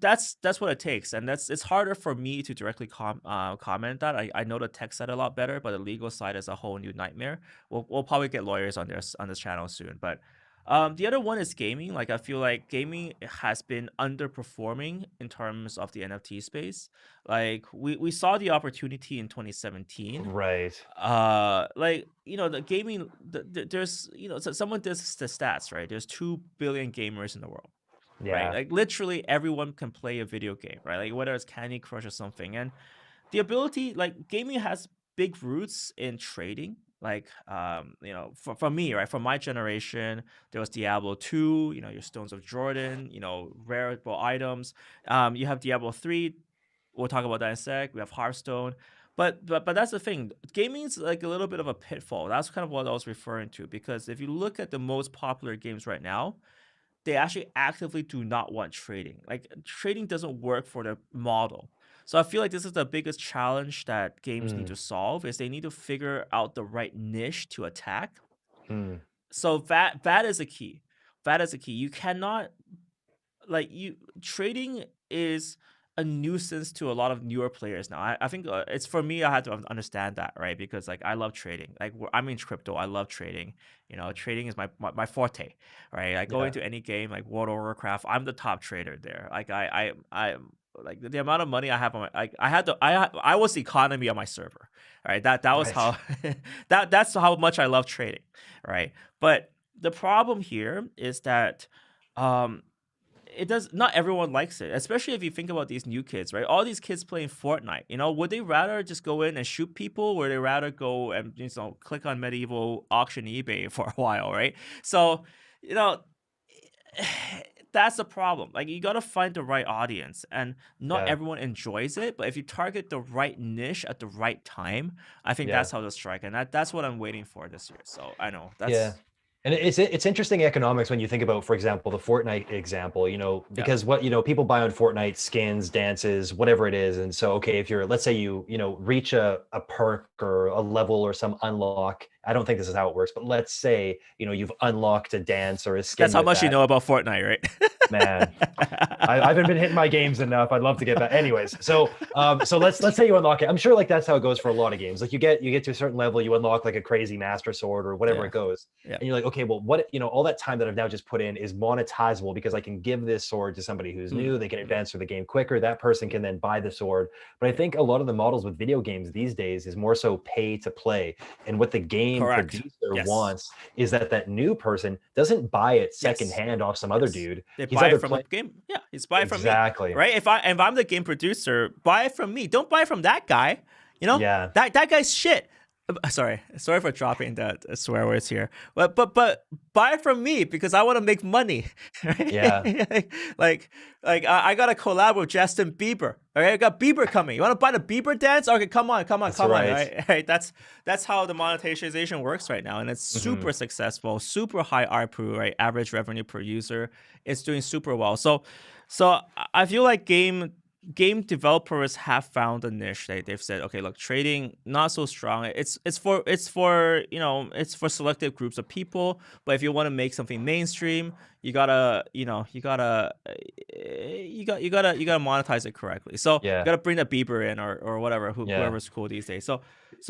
that's what it takes, and it's harder for me to directly comment that. I know the tech side a lot better, but the legal side is a whole new nightmare. We'll probably get lawyers on this channel soon, but the other one is gaming. Like I feel like gaming has been underperforming in terms of the NFT space. Like we saw the opportunity in 2017. Right. Like the gaming, there's someone does the stats, right? There's 2 billion gamers in the world, right? Yeah. Like literally everyone can play a video game, right? Like whether it's Candy Crush or something. And the ability, like gaming has big roots in trading. Like for me, right? From my generation, there was Diablo 2, your Stones of Jordan, rarable items. You have Diablo 3. We'll talk about that in a sec. We have Hearthstone. But that's the thing. Gaming's like a little bit of a pitfall. That's kind of what I was referring to. Because if you look at the most popular games right now, they actually actively do not want trading. Like trading doesn't work for the model. So I feel like this is the biggest challenge that games need Mm, to solve is they need to figure out the right niche to attack. mm, So that is a key. That is a key. You cannot like you trading is a nuisance to a lot of newer players now. I think it's for me. I had to understand that, right? Because like I love trading. Like I'm in crypto. I love trading. Trading is my forte, right? I go Yeah. into any game like World of Warcraft. I'm the top trader there. Like I like the amount of money I have on my like I had to I was the economy on my server, right? That was Right. how that's how much I love trading, right? But the problem here is that um it does not everyone likes it, especially if you think about these new kids, right? All these kids playing Fortnite, would they rather just go in and shoot people, or would they rather go and click on medieval auction eBay for a while, right? So, you know, that's the problem. Like you gotta find the right audience, and not Yeah. everyone enjoys it. But if you target the right niche at the right time, I think Yeah. that's how to strike, and that's what I'm waiting for this year. So I know Yeah. that's And it's interesting economics when you think about, for example, the Fortnite example, yeah, because what, people buy on Fortnite skins, dances, whatever it is. And so, okay, if you're, let's say reach a perk or a level or some unlock, I don't think this is how it works, but let's say, you've unlocked a dance or a that's skin how with much you that. know about Fortnite, Man, I right? haven't been hitting my games enough. I'd love to get back. Anyways, so let's say you unlock it. I'm sure like that's how it goes for a lot of games. Like you get to a certain level, you unlock like a crazy master sword or whatever Yeah, it goes, yeah. and you're like, okay, well, what all that time that I've now just put in is monetizable because I can give this sword to somebody who's Mm, new. They can advance through the game quicker. That person can then buy the sword. But I think a lot of the models with video games these days is more so pay to play, and what the game correct. producer Yes. wants is that new person doesn't buy it Yes. secondhand off some other Yes. dude. They He's buy it either from the playing. game. Yeah, it's buy it from me, Exactly. right? If I'm the game producer, buy it from me. Don't buy it from that guy. You know Yeah. that guy's shit. Sorry for dropping the swear words here, but buy it from me because I want to make money, Yeah. right? like I got to collab with Justin Bieber. Okay, I got Bieber coming. You want to buy the Bieber dance? Okay, come on, come on, That's come on. right. Right? That's how the monetization works right now, and it's Hmm. super successful, super high ARPU, right? Average revenue per user. It's doing super well. So I feel like game developers have found a niche. They've said, okay, look, trading not so strong. It's for selective groups of people. But if you want to make something mainstream, you gotta you gotta monetize it correctly. So you Yeah. gotta bring the Bieber in, or whatever, Yeah. whoever's cool these days. So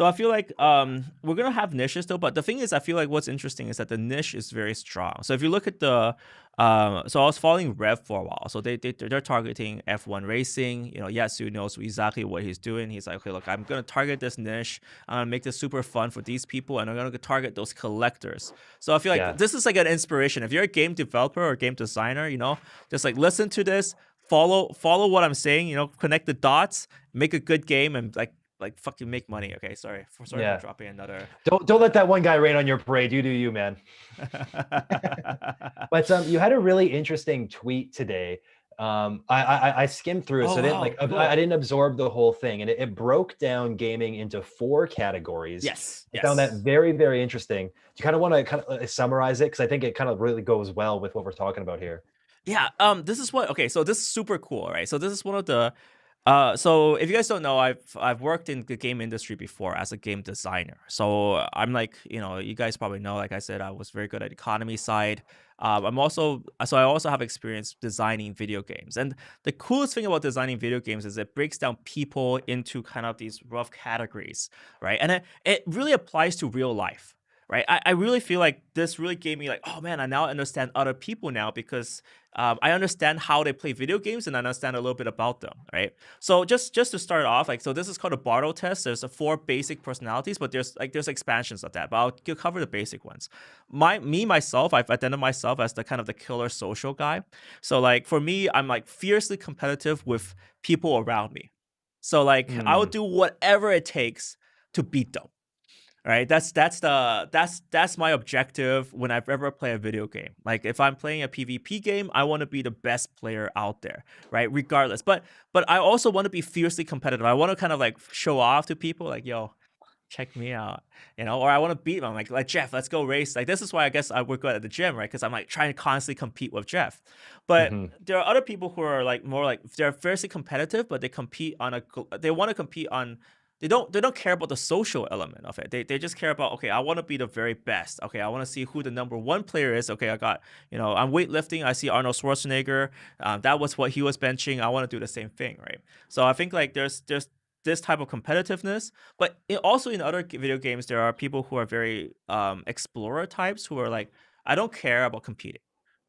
I feel like we're gonna have niches though. But the thing is, I feel like what's interesting is that the niche is very strong. So if you look at so I was following Rev for a while. So they're targeting F1 racing. Yasu knows exactly what he's doing. He's like, okay, look, I'm gonna target this niche. I'm gonna make this super fun for these people, and I'm gonna target those collectors. So I feel like Yeah. this is like an inspiration. If you're a game developer or game designer, just like listen to this, follow what I'm saying. Connect the dots, make a good game, and like fucking make money. Okay, sorry for Yeah. dropping another. Don't let that one guy rain on your parade. You do you, man. But you had a really interesting tweet today. I skimmed through it, Oh so I didn't wow, I cool. didn't absorb the whole thing, and it broke down gaming into 4 categories. Yes, I found that yes. very, very interesting. Do you kind of want to summarize it? Because I think it kind of really goes well with what we're talking about here. Yeah, this is what okay, so this is super cool, right? So this is one of the so if you guys don't know, I've worked in the game industry before as a game designer. So I'm like, you guys probably know, like I said, I was very good at economy side. I also have experience designing video games. And the coolest thing about designing video games is it breaks down people into kind of these rough categories, right? And it really applies to real life. Right, I really feel like this really gave me like, oh man, I now understand other people now because I understand how they play video games and I understand a little bit about them, right? So just to start off, like, so this is called a Bartle test. There's 4 basic personalities, but there's expansions of that. But I'll cover the basic ones. Myself, I've identified myself as the kind of the killer social guy. So like for me, I'm like fiercely competitive with people around me. So like I will Hmm. do whatever it takes to beat them. Right, that's my objective when I've ever play a video game. Like if I'm playing a PvP game, I want to be the best player out there, right? Regardless, but I also want to be fiercely competitive. I want to kind of like show off to people, like, yo, check me out, or I want to beat them. I'm like Jeff, let's go race. Like this is why I guess I work good at the gym, right? Because I'm like trying to constantly compete with Jeff. But Hmm. there are other people who are like more like they're fiercely competitive, but they want to compete on they don't care about the social element of it. They just care about, okay, I want to be the very best. Okay, I want to see who the number one player is. Okay, I got, I'm weightlifting. I see Arnold Schwarzenegger. That was what he was benching. I want to do the same thing, right? So I think like there's this type of competitiveness, but also in other video games there are people who are very explorer types who are like, I don't care about competing.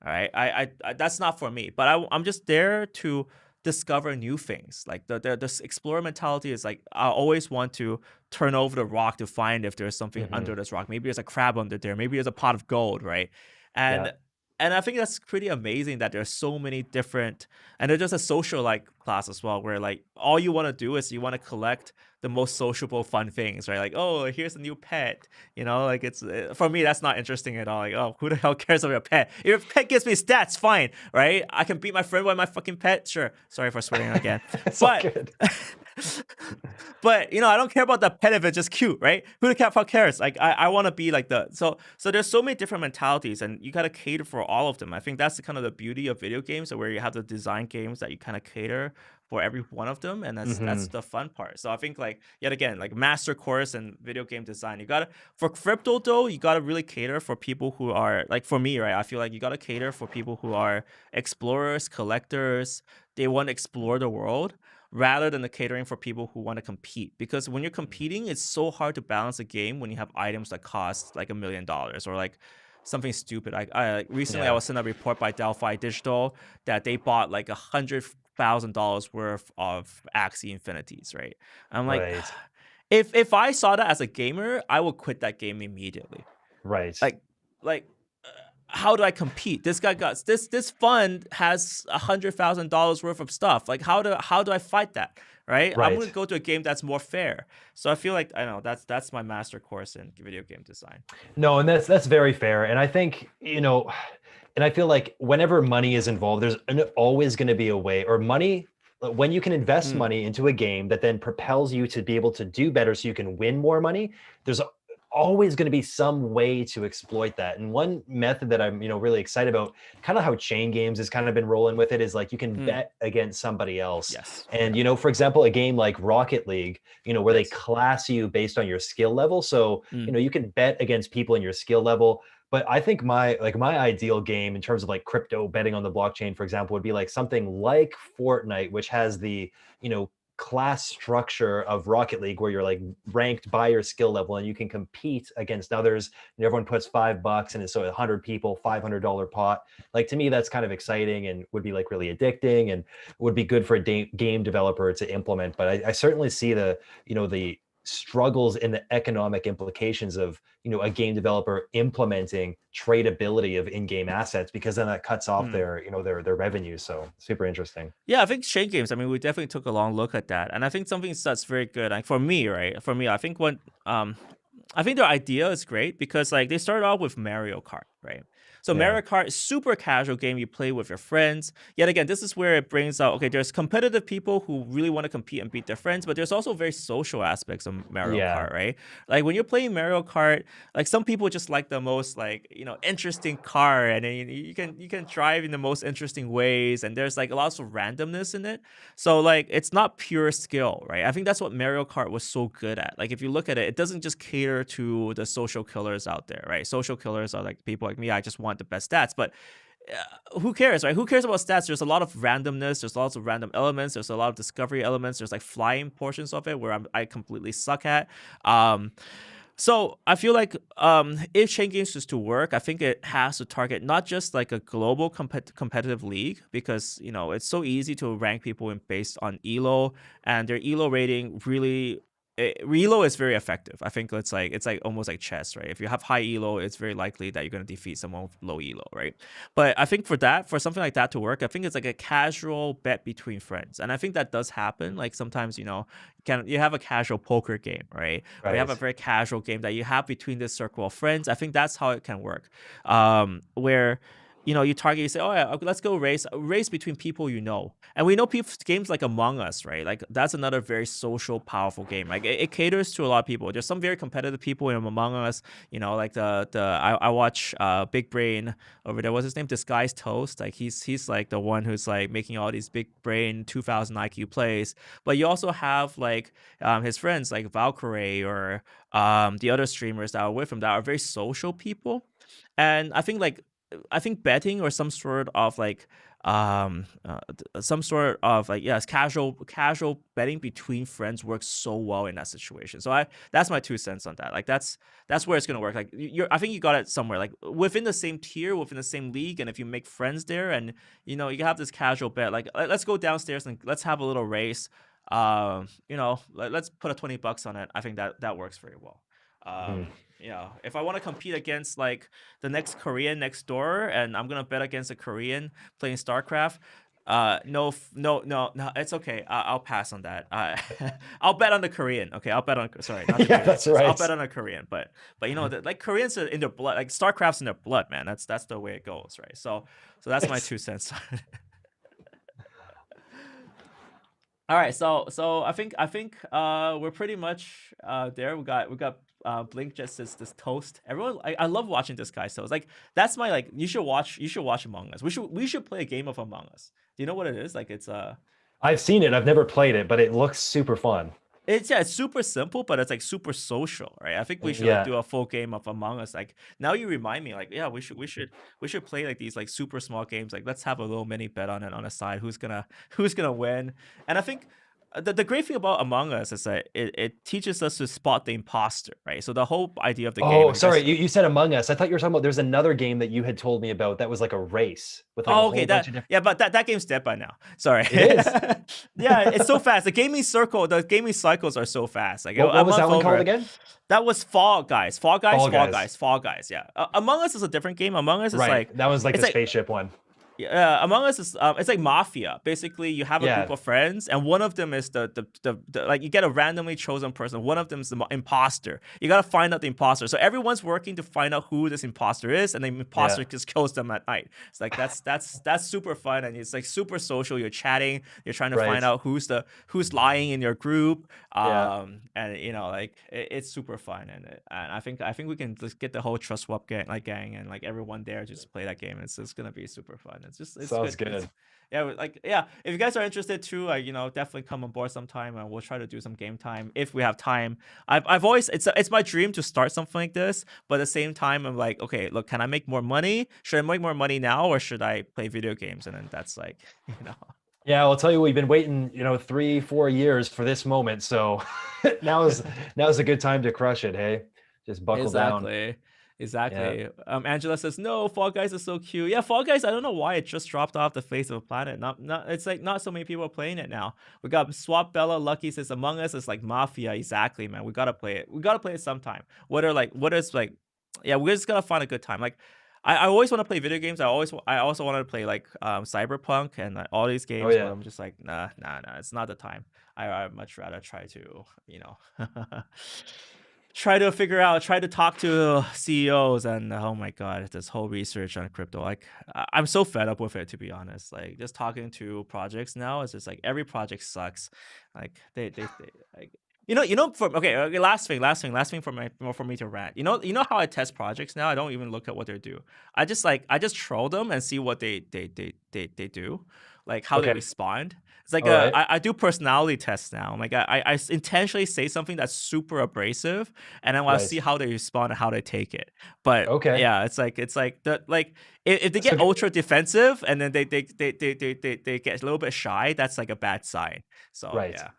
All right, I that's not for me. But I'm just there to discover new things. Like this explorer mentality is like, I always want to turn over the rock to find if there's something Hmm. under this rock. Maybe there's a crab under there. Maybe there's a pot of gold, right? Yeah. And I think that's pretty amazing that there's so many different, and there's just a social like class as well, where like all you want to do is you want to collect the most sociable fun things, right? Like, oh, here's a new pet, like it's for me that's not interesting at all. Like, oh, who the hell cares about a pet? If your pet gives me stats, fine, right? I can beat my friend with my fucking pet, sure. Sorry for swearing again, It's all but good. but I don't care about the pet if it's just cute, right? Who the fuck cares? Like I want to be like so there's so many different mentalities, and you gotta cater for all of them. I think that's the kind of the beauty of video games, where you have the design games that you kind of cater for every one of them, and that's Hmm. the fun part. So I think like yet again, like master course in video game design, you gotta for crypto though, you gotta really cater for people who are like for me, right? I feel like you gotta cater for people who are explorers, collectors. They want to explore the world rather than the catering for people who want to compete. Because when you're competing, it's so hard to balance a game when you have items that cost like $1 million or like something stupid. Like recently I Yeah. was sent a report by Delphi Digital that they bought like $100,000 worth of Axie Infinities, right? I'm like, Right. if I saw that as a gamer, I would quit that game immediately. Right. Like like uh, how do I compete? This guy got this fund has $100,000 worth of stuff. Like how do I fight that? Right? I'm gonna Right. go to a game that's more fair. So I feel like I know that's my master course in video game design. No, and that's very fair. And I think, and I feel like whenever money is involved, there's always going to be a way, or money, when you can invest Mm, money into a game that then propels you to be able to do better so you can win more money, there's always going to be some way to exploit that. And one method that I'm, really excited about, kind of how ChainGames has kind of been rolling with it, is like you can mm, bet against somebody else. yes. And, Yeah. for example, a game like Rocket League, where they Yes. class you based on your skill level. So, Mm, you can bet against people in your skill level. But I think my ideal game in terms of like crypto betting on the blockchain, for example, would be like something like Fortnite, which has the, class structure of Rocket League, where you're like ranked by your skill level and you can compete against others. And everyone puts $5 and it's so 100 people, $500 pot. Like, to me, that's kind of exciting and would be like really addicting and would be good for a game developer to implement. But I certainly see the struggles in the economic implications of a game developer implementing tradability of in-game assets, because then that cuts off mm. their revenue. So super interesting. Yeah, I think ChainGames. I mean, we definitely took a long look at that, and I think something that's very good. Like for me, right? For me, I think I think their idea is great because like they started off with Mario Kart, right? So Yeah. Mario Kart is super casual game you play with your friends. Yet again, this is where it brings out, okay, there's competitive people who really want to compete and beat their friends, but there's also very social aspects of Mario Yeah. Kart, right? Like when you're playing Mario Kart, like some people just like the most like, interesting car, and then you can drive in the most interesting ways, and there's like lots of randomness in it. So like it's not pure skill, right? I think that's what Mario Kart was so good at. Like if you look at it, it doesn't just cater to the social killers out there, right? Social killers are like people like me. I just want the best stats, but who cares, right? Who cares about stats? There's a lot of randomness. There's lots of random elements. There's a lot of discovery elements. There's like flying portions of it where I completely suck at. Um, so I feel like if Chain Games is to work, I think it has to target not just like a global competitive league, because it's so easy to rank people based on elo, and their elo rating really. Elo is very effective. I think it's like almost like chess, right? If you have high elo, it's very likely that you're going to defeat someone with low elo, right? But I think for something like that to work, I think it's like a casual bet between friends, and I think that does happen. Like sometimes you have a casual poker game, right? Or you have a Right. very casual game that you have between this circle of friends. I think that's how it can work. Where you target, you say, oh yeah, okay, let's go race between people you know. And we know games like Among Us, right? Like that's another very social, powerful game. Like it caters to a lot of people. There's some very competitive people in Among Us. Like I watch Big Brain over there. What's his name? Disguised Toast. Like he's like the one who's like making all these big brain 2000 IQ plays. But you also have like his friends like Valkyrie or the other streamers that are with him that are very social people. And I think betting or some sort of like yes, casual betting between friends works so well in that situation. So that's my 2 cents on that. Like that's where it's gonna work. Like I think you got it somewhere like within the same tier, within the same league, and if you make friends there, and you have this casual bet, like let's go downstairs and let's have a little race. Let's put a $20 on it. I think that works very well. Mhm. If I want to compete against like the next Korean next door, and I'm gonna bet against a Korean playing StarCraft, no, no, it's okay. I'll pass on that. I'll bet on the Korean. Okay, I'll bet on. Sorry, not the Yeah, Korean. that's I'll right. bet on a Korean, but like Koreans are in their blood. Like StarCraft's in their blood, man. That's the way it goes, right? So that's my 2 cents. All right, so I think we're pretty much there. We got Blink just this toast. Everyone, I love watching this guy. So it's like that's my like you should watch Among Us. We should play a game of Among Us. Do you know what it is? Like it's I've seen it. I've never played it, but it looks super fun. it's super simple, but it's like super social, right? I think we should like Yeah. do a full game of Among Us. Like now you remind me, like yeah, we should play like these like super small games. Like let's have a little mini bet on it on the side. Who's gonna win? And I think the great thing about Among Us is that it teaches us to spot the imposter, right? So the whole idea of the game, Oh, and you sorry. guys. You said Among Us. I thought you were talking about there's another game that you had told me about that was like a race with like a Oh, okay. whole bunch of different. Yeah, but that game's dead by now. Sorry. It is. Yeah, it's so fast. The gaming cycles are so fast. Like What a was month that one called over. again? That was Fall Guys. Fall Guys. Fall Fall Guys. Guys. Fall Guys. Yeah. Among Us is a different game. Among Us is Right. like That was like it's the like spaceship one. yeah, Among Us is it's like Mafia. Basically, you have a group Yeah. of friends, and one of them is the like you get a randomly chosen person. One of them is the imposter. You gotta find out the imposter. So everyone's working to find out who this imposter is, and the imposter Yeah. just kills them at night. It's like that's super fun, and it's like super social. You're chatting. You're trying to Right. find out who's lying in your group. Yeah. And like it's super fun, and I think we can just get the whole TrustSwap gang and like everyone there to just play that game. It's gonna be super fun. It's Sounds good. good. Yeah. If you guys are interested too, definitely come on board sometime, and we'll try to do some game time if we have time. I've always it's my dream to start something like this, but at the same time, I'm like, okay, look, can I make more money? Should I make more money now, or should I play video games? And then that's like, Yeah, I'll tell you, we've been waiting, 3-4 years for this moment. So now is a good time to crush it. Hey, just buckle down. Exactly. Yeah. Angela says, no, Fall Guys is so cute. Yeah, Fall Guys, I don't know why it just dropped off the face of the planet. It's like not so many people are playing it now. We got Swap Bella, Lucky says Among Us is like Mafia. Exactly, man. We gotta play it. We gotta play it sometime. Yeah, we just gotta find a good time. Like I always want to play video games. I also wanted to play like Cyberpunk and like, all these games, but yeah. I'm just like, nah, it's not the time. I'd much rather try to, try to talk to CEOs, and oh my god, this whole research on crypto. Like I'm so fed up with it, to be honest. Like just talking to projects now, it's just like every project sucks. Like they like last thing for me to rant. How I test projects now? I don't even look at what they do. I just troll them and see what they do, like how they Okay. respond. It's like All right. I do personality tests now. Like I intentionally say something that's super abrasive, and then I'll Right. see how they respond and how they take it. But Okay. yeah, it's like if they So get ultra defensive and then they get a little bit shy, that's like a bad sign. So right. yeah.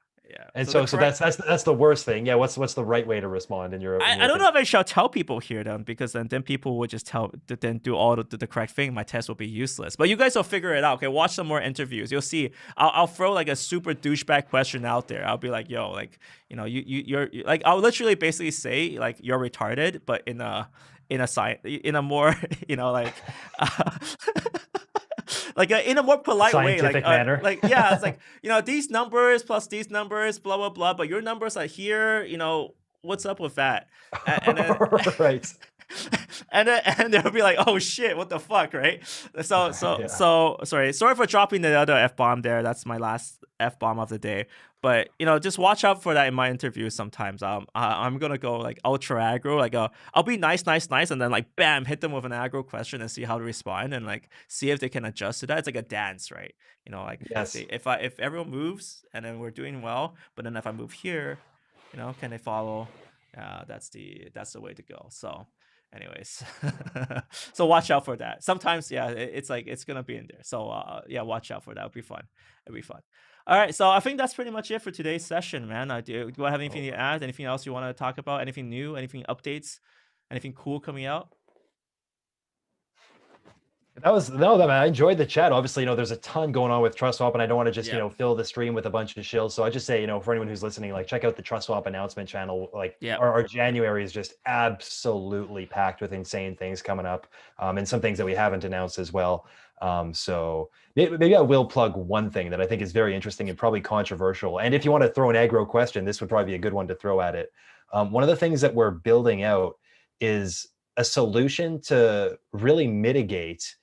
And So the so correct that's the worst thing. Yeah. What's the right way to respond in your I don't know opinion? if I shall tell people here then, because then people will just then do all the correct thing. My test will be useless. But you guys will figure it out. Okay, watch some more interviews. You'll see. I'll throw like a super douchebag question out there. I'll be like, yo, like you're like I'll literally basically say like you're retarded, but in a more like. Like in a more polite way, Scientific manner. like yeah, it's like these numbers plus these numbers, blah blah blah. But your numbers are here. What's up with that? And then Right. and they'll be like, oh shit, what the fuck, right? Yeah. Sorry for dropping the other f-bomb there. That's my last f-bomb of the day. But just watch out for that in my interviews sometimes. I'm gonna go like ultra aggro, like I'll be nice, and then like bam, hit them with an aggro question and see how to respond, and like see if they can adjust to that. It's like a dance, right? Like Yes. if everyone moves and then we're doing well, but then if I move here, can they follow? That's the way to go. So anyways, so watch out for that. Sometimes it's like it's gonna be in there. So yeah, watch out for that. It'll be fun. All right, so I think that's pretty much it for today's session, man. Do I have anything to add? Anything else you want to talk about? Anything new? Anything updates? Anything cool coming out? That was no, that man. I enjoyed the chat. Obviously, there's a ton going on with TrustSwap, and I don't want to just fill the stream with a bunch of shills. So I just say, for anyone who's listening, like check out the TrustSwap announcement channel. Like our January is just absolutely packed with insane things coming up, and some things that we haven't announced as well. So maybe I will plug one thing that I think is very interesting and probably controversial. And if you want to throw an aggro question, this would probably be a good one to throw at it. One of the things that we're building out is a solution to really mitigate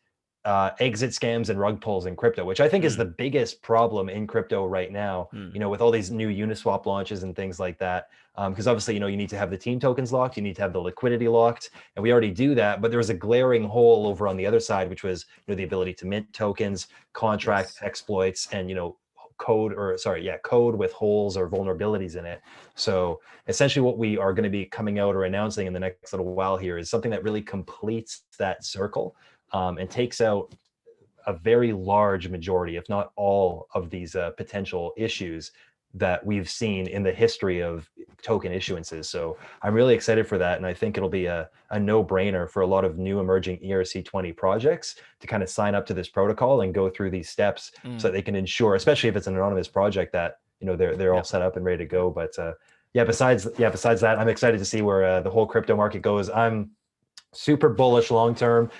exit scams and rug pulls in crypto, which I think is the biggest problem in crypto right now, with all these new Uniswap launches and things like that. Because obviously, you need to have the team tokens locked, you need to have the liquidity locked, and we already do that. But there was a glaring hole over on the other side, which was the ability to mint tokens, contract exploits, and code with holes or vulnerabilities in it. So essentially what we are going to be coming out or announcing in the next little while here is something that really completes that circle, and takes out a very large majority, if not all, of these potential issues that we've seen in the history of token issuances. So I'm really excited for that, and I think it'll be a no-brainer for a lot of new emerging ERC20 projects to kind of sign up to this protocol and go through these steps so that they can ensure, especially if it's an anonymous project, that they're all set up and ready to go. But besides that, I'm excited to see where the whole crypto market goes. I'm super bullish long term,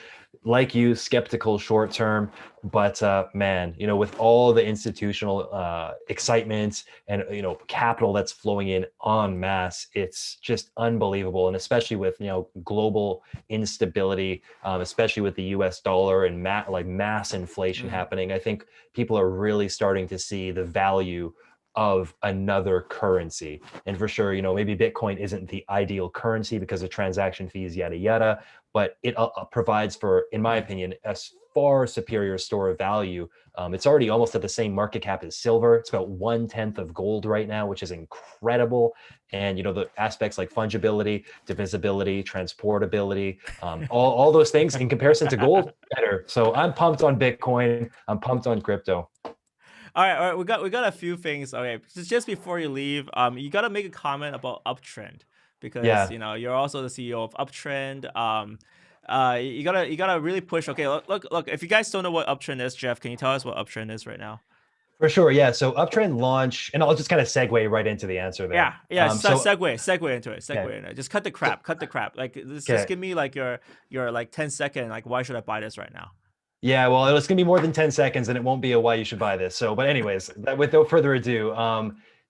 like you, skeptical short term. But man, with all the institutional excitement and capital that's flowing in en masse, it's just unbelievable. And especially with global instability, especially with the US dollar and mass inflation happening, I think people are really starting to see the value of another currency. And for sure, maybe Bitcoin isn't the ideal currency because of transaction fees, yada yada, but it provides for, in my opinion, a far superior store of value. It's already almost at the same market cap as silver. It's about 1/10 of gold right now, which is incredible. And the aspects like fungibility, divisibility, transportability, all those things in comparison to gold, better. So I'm pumped on Bitcoin. I'm pumped on crypto. All right, we got a few things. Okay, just before you leave, you got to make a comment about Uptrennd, because you're also the CEO of Uptrennd. You gotta really push. Okay, look. If you guys don't know what Uptrennd is, Jeff, can you tell us what Uptrennd is right now? For sure, yeah. So Uptrennd launch, and I'll just kind of segue right into the answer there. Segue into it. Just cut the crap. Like just give me like your like 10-second. Like, why should I buy this right now? Yeah, well, it's gonna be more than 10 seconds, and it won't be a why you should buy this. So, but anyways, without further ado,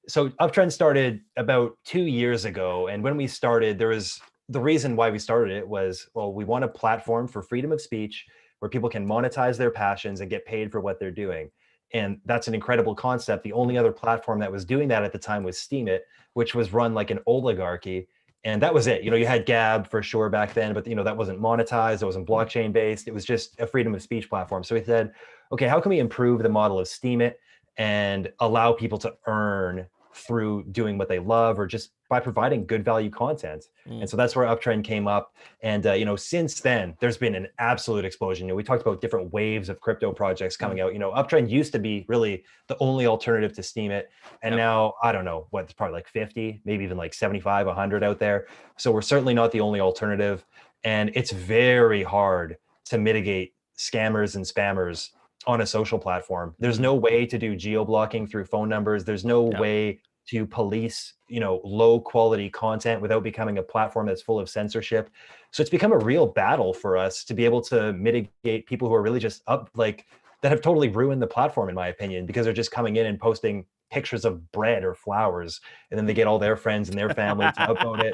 so Uptrennd started about 2 years ago, and when we started, there was the reason why we started it was, well, we want a platform for freedom of speech where people can monetize their passions and get paid for what they're doing. And that's an incredible concept. The only other platform that was doing that at the time was Steemit, which was run like an oligarchy. And that was it. You had Gab for sure back then, but that wasn't monetized. It wasn't blockchain based. It was just a freedom of speech platform. So we said, okay, how can we improve the model of Steemit and allow people to earn through doing what they love, or just by providing good value content? And so that's where Uptrennd came up. And since then, there's been an absolute explosion. We talked about different waves of crypto projects coming out. Uptrennd used to be really the only alternative to Steemit, and now I don't know what, it's probably like 50, maybe even like 75, 100 out there. So we're certainly not the only alternative, and it's very hard to mitigate scammers and spammers on a social platform. There's no way to do geo-blocking through phone numbers. There's no way to police, low quality content without becoming a platform that's full of censorship. So it's become a real battle for us to be able to mitigate people who are really just that have totally ruined the platform, in my opinion, because they're just coming in and posting pictures of bread or flowers, and then they get all their friends and their family to upvote it.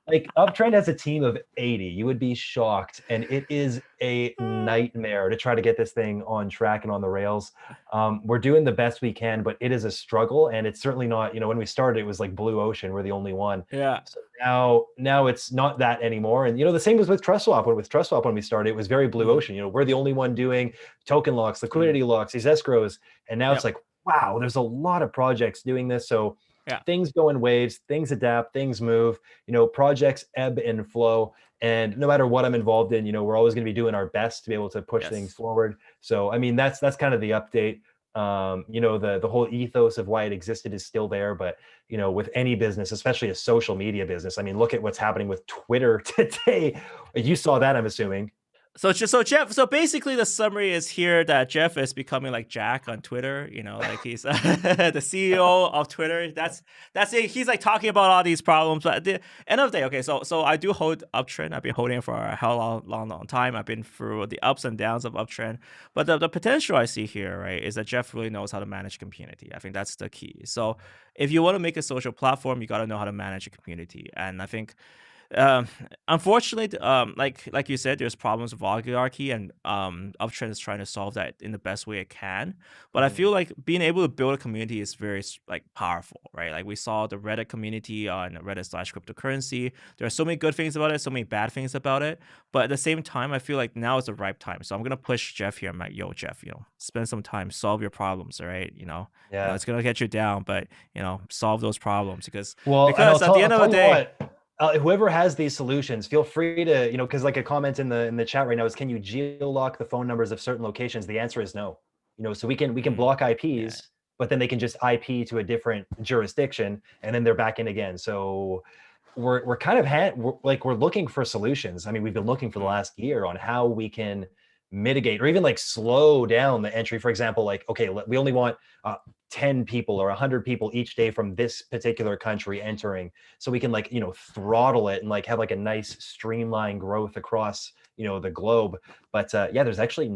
Like Uptrend has a team of 80. You would be shocked, and it is a nightmare to try to get this thing on track and on the rails. We're doing the best we can, but it is a struggle, and it's certainly not. When we started, it was like blue ocean. We're the only one. Yeah. So now it's not that anymore. And the same was with TrustSwap. When we started, it was very blue ocean. We're the only one doing token locks, liquidity locks, these escrows, and now it's like, wow, there's a lot of projects doing this. So things go in waves, things adapt, things move, projects ebb and flow. And no matter what I'm involved in, we're always going to be doing our best to be able to push things forward. So, I mean, that's kind of the update. The whole ethos of why it existed is still there. But, with any business, especially a social media business, I mean, look at what's happening with Twitter today. You saw that, I'm assuming. So Jeff, so basically the summary is here that Jeff is becoming like Jack on Twitter, like he's the CEO of Twitter. That's it. He's like talking about all these problems. But at the end of the day, okay, so I do hold Uptrend. I've been holding it for a hell long time. I've been through the ups and downs of Uptrend. But the potential I see here, right, is that Jeff really knows how to manage community. I think that's the key. So if you want to make a social platform, you got to know how to manage a community. And I think unfortunately, like you said, there's problems with oligarchy, and Uptrend is trying to solve that in the best way it can. But I feel like being able to build a community is very powerful, right? Like we saw the Reddit community on Reddit/cryptocurrency. There are so many good things about it, so many bad things about it. But at the same time, I feel like now is the ripe time. So I'm gonna push Jeff here. I'm like, yo, Jeff, spend some time, solve your problems, all right? It's gonna get you down, but solve those problems because at the end of the day. Whoever has these solutions, feel free to, because like a comment in the chat right now is, can you geo-lock the phone numbers of certain locations? The answer is no. So we can block IPs, but then they can just IP to a different jurisdiction, and then they're back in again. So we're kind of we're looking for solutions. I mean, we've been looking for the last year on how we can mitigate or even like slow down the entry. For example, like, okay, we only want 10 people or 100 people each day from this particular country entering, so we can throttle it and have a nice streamlined growth across the globe. But there's actually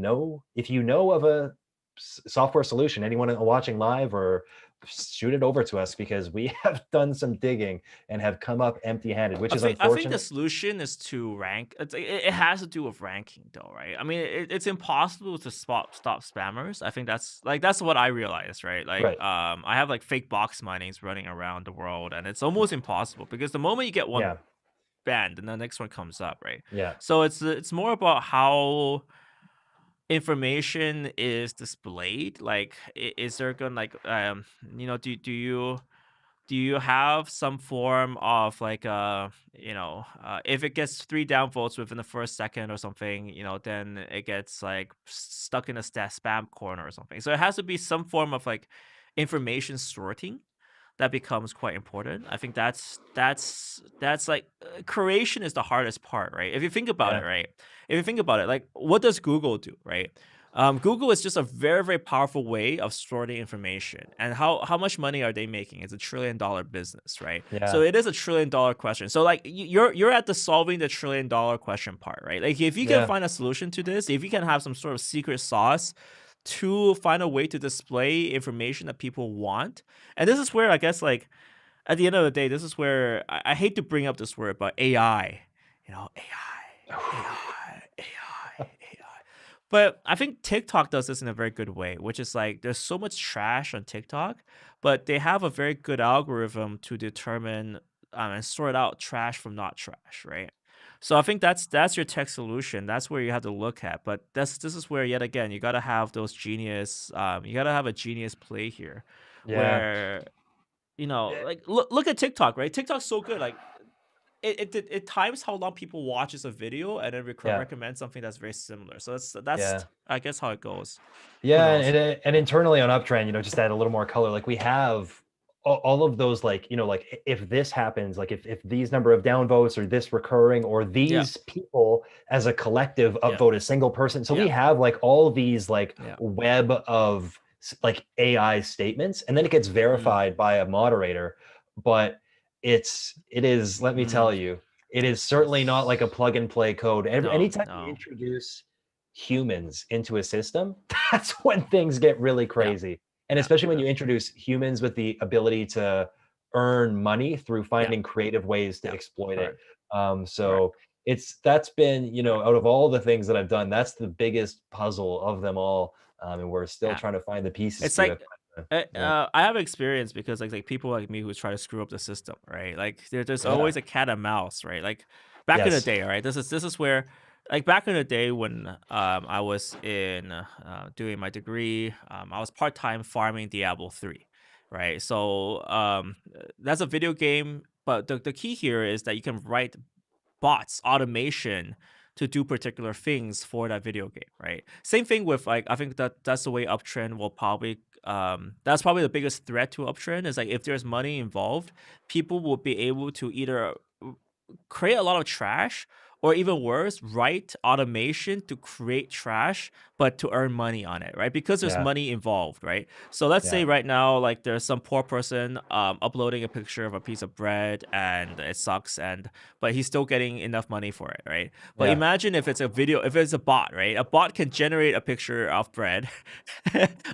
if you know of a software solution, anyone watching live, or shoot it over to us, because we have done some digging and have come up empty-handed, which is unfortunate. I think the solution is to rank. It has to do with ranking, though, right? I mean, it's impossible to stop spammers. I think that's what I realized, right? I have fake box minings running around the world, and it's almost impossible because the moment you get one banned, and the next one comes up, right? Yeah. So it's more about how information is displayed. Like, is there gonna do you have some form of if it gets 3 downvotes within the first second or something, then it gets stuck in a spam corner or something. So it has to be some form of information sorting that becomes quite important. I think that's creation is the hardest part, right? If you think about it, right? If you think about it, what does Google do, right? Google is just a very, very powerful way of sorting information. And how much money are they making? It's $1 trillion business, right? Yeah. So it is $1 trillion question. So you're at the solving the $1 trillion question part, right? If you can find a solution to this, if you can have some sort of secret sauce to find a way to display information that people want. And this is where I guess at the end of the day, this is where I hate to bring up this word, but AI, AI. But I think TikTok does this in a very good way, which is there's so much trash on TikTok, but they have a very good algorithm to determine and sort out trash from not trash, right? So I think that's your tech solution. That's where you have to look at. But this is where, yet again, you got to have those genius. You got to have a genius play here, where look at TikTok, right? TikTok's so good. It times how long people watches a video and then recommend something that's very similar. So that's I guess how it goes. Yeah, and internally on Uptrend, just to add a little more color, we have all of those, if this happens, if these number of downvotes or this recurring, or these people as a collective upvote a single person. So we have all these web of AI statements, and then it gets verified by a moderator. But it is, let me tell you, it is certainly not like a plug and play code. Anytime you introduce humans into a system, that's when things get really crazy. And especially when you introduce humans with the ability to earn money through finding creative ways to exploit it. Right. So that's been, out of all the things that I've done, that's the biggest puzzle of them all. And we're still Yeah. trying to find the pieces It's to it. like But, yeah. I have experience because like people like me who try to screw up the system, right? Like there's Yeah. always a cat and mouse, right? Like back in the Yes. day, right? This is where like back in the day when I was in doing my degree, I was part time farming Diablo 3, right? So that's a video game, but the key here is that you can write bots, automation to do particular things for that video game, right? Same thing with like I think that's the way Uptrend will probably that's probably the biggest threat to Uptrend is like if there's money involved, people will be able to either create a lot of trash or even worse, write automation to create trash but to earn money on it, right? Because there's Yeah. money involved, right? So let's Yeah. say right now like there's some poor person uploading a picture of a piece of bread and it sucks and but he's still getting enough money for it, right? But Yeah. imagine if it's a video, if it's a bot, right? A bot can generate a picture of bread,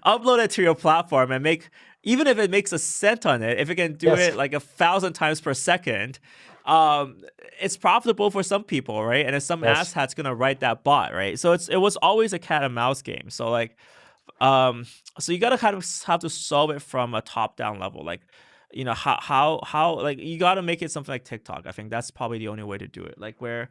upload it to your platform and make, even if it makes a cent on it, if it can do Yes. it like 1,000 times per second, um it's profitable for some people, right? And then some Yes. asshat's gonna write that bot, right? So it was always a cat and mouse game. So like um, so you gotta kind of have to solve it from a top down level. Like, how like you gotta make it something like TikTok. I think that's probably the only way to do it. Like where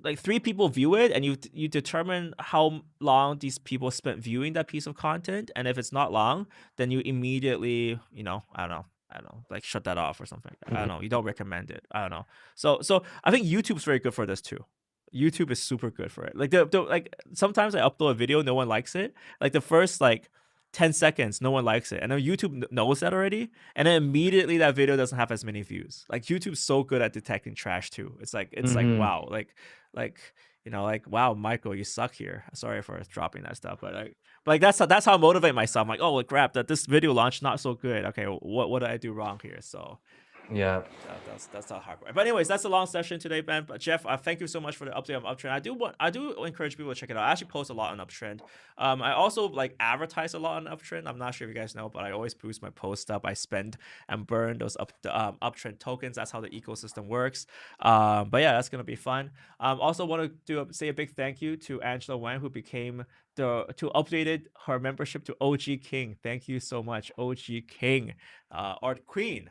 like three people view it and you determine how long these people spent viewing that piece of content. And if it's not long, then you immediately, I don't know, like shut that off or something like that. I don't Mhm. know. You don't recommend it. I don't know. So I think YouTube's very good for this too. YouTube is super good for it. Like like sometimes I upload a video, no one likes it. Like the first like 10 seconds, no one likes it. And then YouTube knows that already. And then immediately that video doesn't have as many views. Like YouTube's so good at detecting trash too. It's like Mhm. wow. Like like wow, Michael, you suck here. Sorry for dropping that stuff. But like that's how I motivate myself. I'm like, oh well, crap, that this video launched not so good. Okay, what did I do wrong here? So Yeah. that's not hard. But anyways, that's a long session today, Ben. But Jeff, thank you so much for the update on Uptrend. I do encourage people to check it out. I actually post a lot on Uptrend. I also like advertise a lot on Uptrend. I'm not sure if you guys know, but I always boost my post up. I spend and burn those Uptrend tokens. That's how the ecosystem works. But yeah, that's gonna be fun. Also want to say a big thank you to Angela Wang who became to updated her membership to OG King. Thank you so much, OG King, or Queen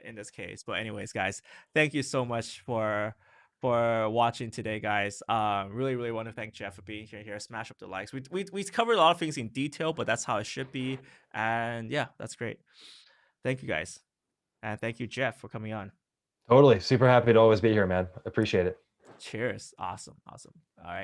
in this case. But anyways, guys, thank you so much for watching today, guys. Really want to thank Jeff for being here. Smash up the likes. We covered a lot of things in detail, but that's how it should be. And yeah, that's great. Thank you, guys, and thank you, Jeff, for coming on. Totally. Super happy to always be here, man. Appreciate it. Cheers. Awesome. All right.